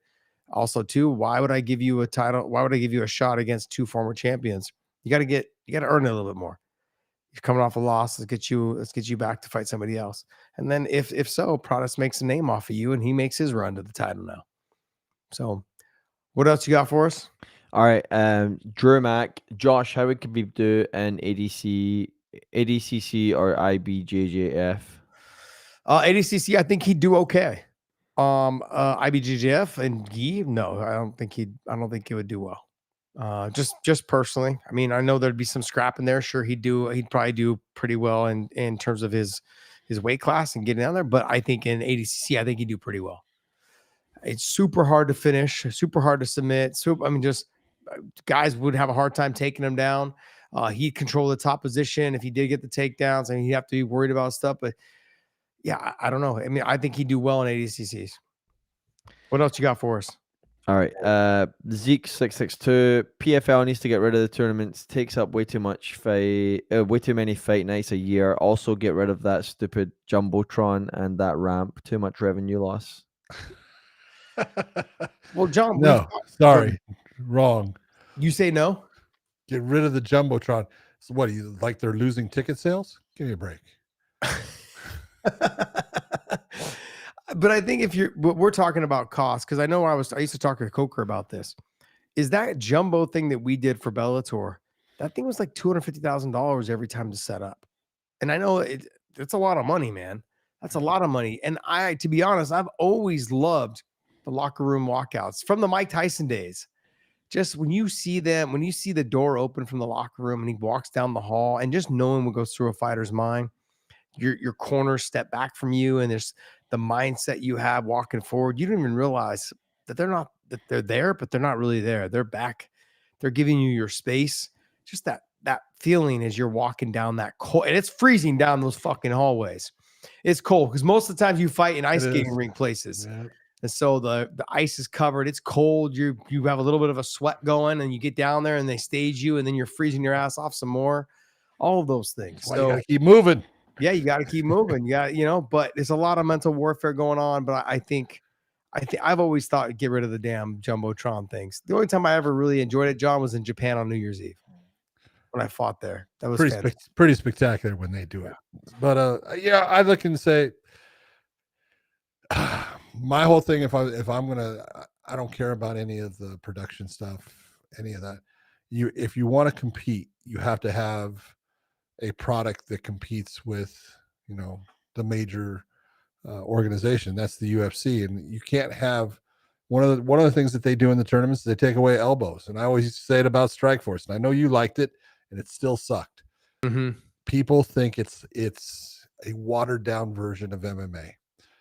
Also, too, why would I give you a title? Why would I give you a shot against 2 former champions? You got to earn it a little bit more. You're coming off a loss. Let's get you back to fight somebody else. And then if so, Pradas makes a name off of you and he makes his run to the title now. So what else you got for us? All right. Drew Mack, Josh, how would we do an ADCC or IBJJF? ADCC, I think he'd do okay. IBJJF and Gi, no, I don't think he would do well. Just personally. I mean, I know there'd be some scrap in there. Sure, he'd probably do pretty well in terms of his weight class and getting down there. But I think in ADCC, I think he'd do pretty well. It's super hard to finish, super hard to submit. Just guys would have a hard time taking him down. He'd control the top position. If he did get the takedowns, I mean, he'd have to be worried about stuff. But yeah, I don't know. I mean, I think he'd do well in ADCCs. What else you got for us? All right. Zeke 662. PFL needs to get rid of the tournaments. Takes up way too many fight nights a year. Also get rid of that stupid jumbotron and that ramp. Too much revenue loss. Well, John, no, sorry, wrong. You say no? Get rid of the jumbotron. So what, do you like they're losing ticket sales? Give me a break. But I think we're talking about cost, because I know I used to talk to Coker about this. Is that jumbo thing that we did for Bellator? That thing was like $250,000 every time to set up, and I know it's a lot of money, man. That's a lot of money. And to be honest, I've always loved the locker room walkouts from the Mike Tyson days. Just when you see them, when you see the door open from the locker room and he walks down the hall, and just knowing what goes through a fighter's mind, your corners step back from you, and there's the mindset you have walking forward. You don't even realize that they're there, but they're not really there. They're back. They're giving you your space. Just that feeling as you're walking down that cold, and it's freezing down those fucking hallways. It's cold because most of the times you fight in ice skating rink places. Yeah. And so the ice is covered. It's cold. You have a little bit of a sweat going, and you get down there and they stage you, and then you're freezing your ass off some more. All of those things. So you gotta keep moving. Yeah, you got to keep moving. You got, but there's a lot of mental warfare going on. But I think I've always thought get rid of the damn jumbotron things. The only time I ever really enjoyed it, John, was in Japan on New Year's Eve when I fought there. That was pretty spectacular when they do it. But I look and say, my whole thing, if I'm gonna, I don't care about any of the production stuff, any of that. If you want to compete, you have to have a product that competes with, the major organization. That's the UFC, and you can't have one of the things that they do in the tournaments is they take away elbows. And I always used to say it about Strikeforce, and I know you liked it, and it still sucked. Mm-hmm. People think it's a watered down version of MMA.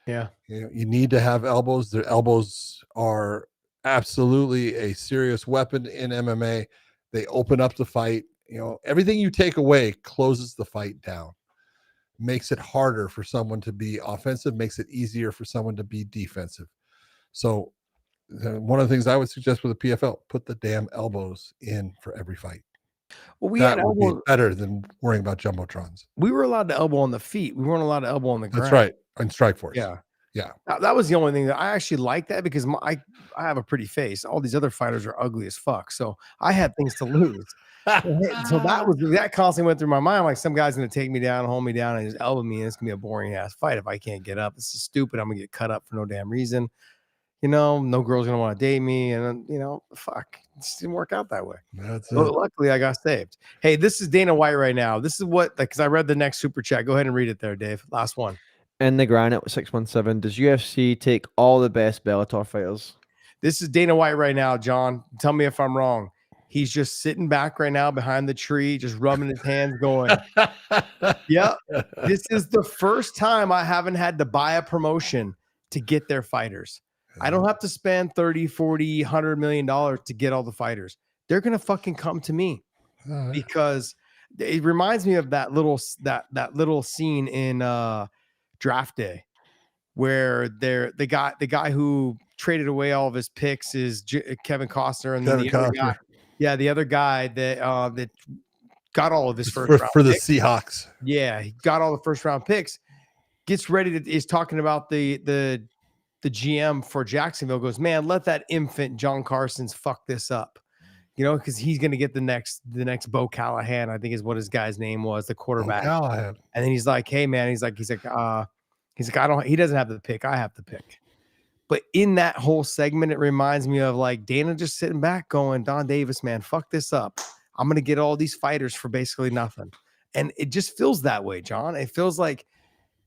Yeah, you need to have elbows. The elbows are absolutely a serious weapon in MMA. They open up the fight. Everything you take away closes the fight down, makes it harder for someone to be offensive, makes it easier for someone to be defensive. So one of the things I would suggest with the PFL, put the damn elbows in for every fight. Well, that would be better than worrying about jumbotrons. We were allowed to elbow on the feet. We weren't allowed to elbow on the ground. That's right. In Strikeforce. Yeah. That was the only thing that I actually liked, that because I have a pretty face. All these other fighters are ugly as fuck. So I had things to lose. So that constantly went through my mind. Like, some guy's going to take me down, hold me down, and just elbow me. And it's going to be a boring ass fight if I can't get up. This is stupid. I'm going to get cut up for no damn reason. No girl's going to want to date me. And, fuck. It just didn't work out that way. That's it. But luckily, I got saved. Hey, this is Dana White right now. This is what, because I read the next super chat. Go ahead and read it there, Dave. Last one. In the Granite 617, does UFC take all the best Bellator fighters? This is Dana White right now, John. Tell me if I'm wrong. He's just sitting back right now behind the tree, just rubbing his hands going, yeah, this is the first time I haven't had to buy a promotion to get their fighters. I don't have to spend 30, 40, $100 million to get all the fighters. They're going to fucking come to me because it reminds me of that little scene in Draft Day, where the guy who traded away all of his picks is Kevin Costner, and Kevin then the other Costner. guy, the other guy that got all of his first round for the picks. Seahawks. Yeah, he got all the first round picks. Gets ready to is talking about the GM for Jacksonville. Goes, man, let that infant John Carson's fuck this up, because he's gonna get the next Bo Callahan, I think is what his guy's name was, the quarterback. Callahan. And then he's like, hey man, he's like, he doesn't have the pick, I have the pick. But in that whole segment, it reminds me of like Dana just sitting back going, Don Davis, man, fuck this up. I'm going to get all these fighters for basically nothing. And it just feels that way, John. It feels like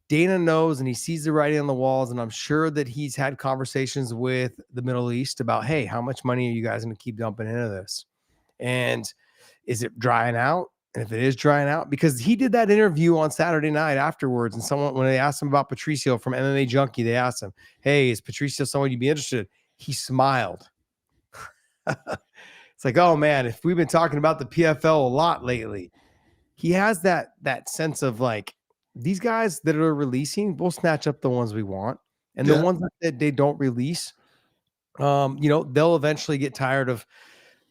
Dana knows and he sees the writing on the walls. And I'm sure that he's had conversations with the Middle East about, hey, how much money are you guys going to keep dumping into this? And is it drying out? And if it is drying out, because he did that interview on Saturday night afterwards, and when they asked him about Patricio from MMA Junkie, they asked him, hey, is Patricio someone you'd be interested in? He smiled. It's like, oh man, if we've been talking about the PFL a lot lately, he has that sense of like, these guys that are releasing, we'll snatch up the ones we want. And the ones that they don't release, they'll eventually get tired of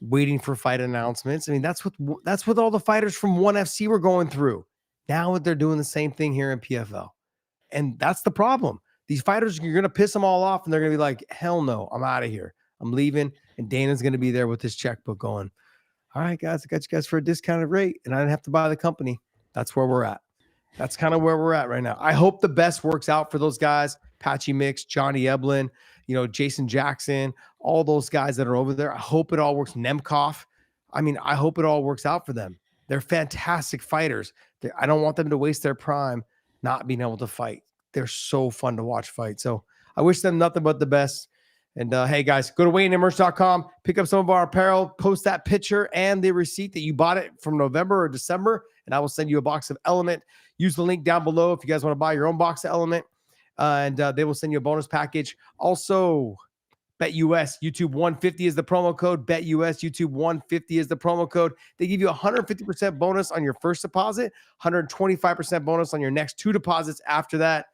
waiting for fight announcements. I mean, that's what all the fighters from ONE FC were going through. Now they're doing the same thing here in PFL. And that's the problem. These fighters, you're going to piss them all off and they're going to be like, hell no, I'm out of here. I'm leaving. And Dana's going to be there with his checkbook going, all right, guys, I got you guys for a discounted rate and I didn't have to buy the company. That's where we're at. That's kind of where we're at right now. I hope the best works out for those guys. Patchy Mix, Johnny Eblin, Jason Jackson, all those guys that are over there. I hope it all works. Nemkov. I mean, I hope it all works out for them. They're fantastic fighters. I don't want them to waste their prime not being able to fight. They're so fun to watch fight. So I wish them nothing but the best. And hey, guys, go to WayneMerch.com, pick up some of our apparel, post that picture and the receipt that you bought it from November or December, and I will send you a box of Element. Use the link down below if you guys want to buy your own box of Element. And they will send you a bonus package. Also, BetUS YouTube 150 is the promo code. BetUS YouTube 150 is the promo code. They give you 150% bonus on your first deposit, 125% bonus on your next 2 deposits after that.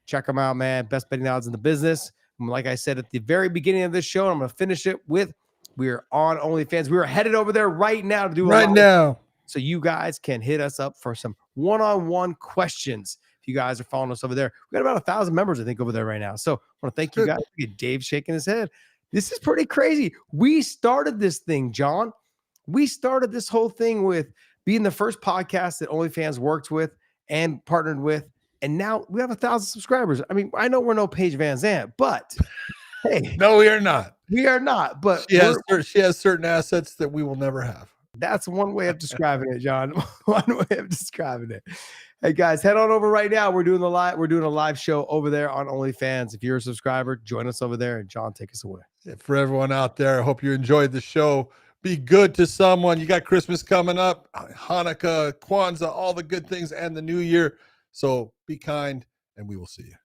Check them out, man. Best betting odds in the business. And like I said at the very beginning of this show, I'm going to finish it with, we're on OnlyFans. We are headed over there right now to do right now. So you guys can hit us up for some one-on-one questions. If you guys are following us over there, we got about 1,000 members, I think, over there right now. So I want to thank you guys. Dave shaking his head. This is pretty crazy. We started this thing, John. We started this whole thing with being the first podcast that OnlyFans worked with and partnered with. And now we have 1,000 subscribers. I mean, I know we're no Paige Van Zandt, but hey. No, we are not. We are not. But she has certain assets that we will never have. That's one way of describing it, John. One way of describing it. Hey guys, head on over right now. We're doing a live show over there on OnlyFans. If you're a subscriber, join us over there. And John, take us away. For everyone out there, I hope you enjoyed the show. Be good to someone. You got Christmas coming up, Hanukkah, Kwanzaa, all the good things, and the New Year. So be kind, and we will see you.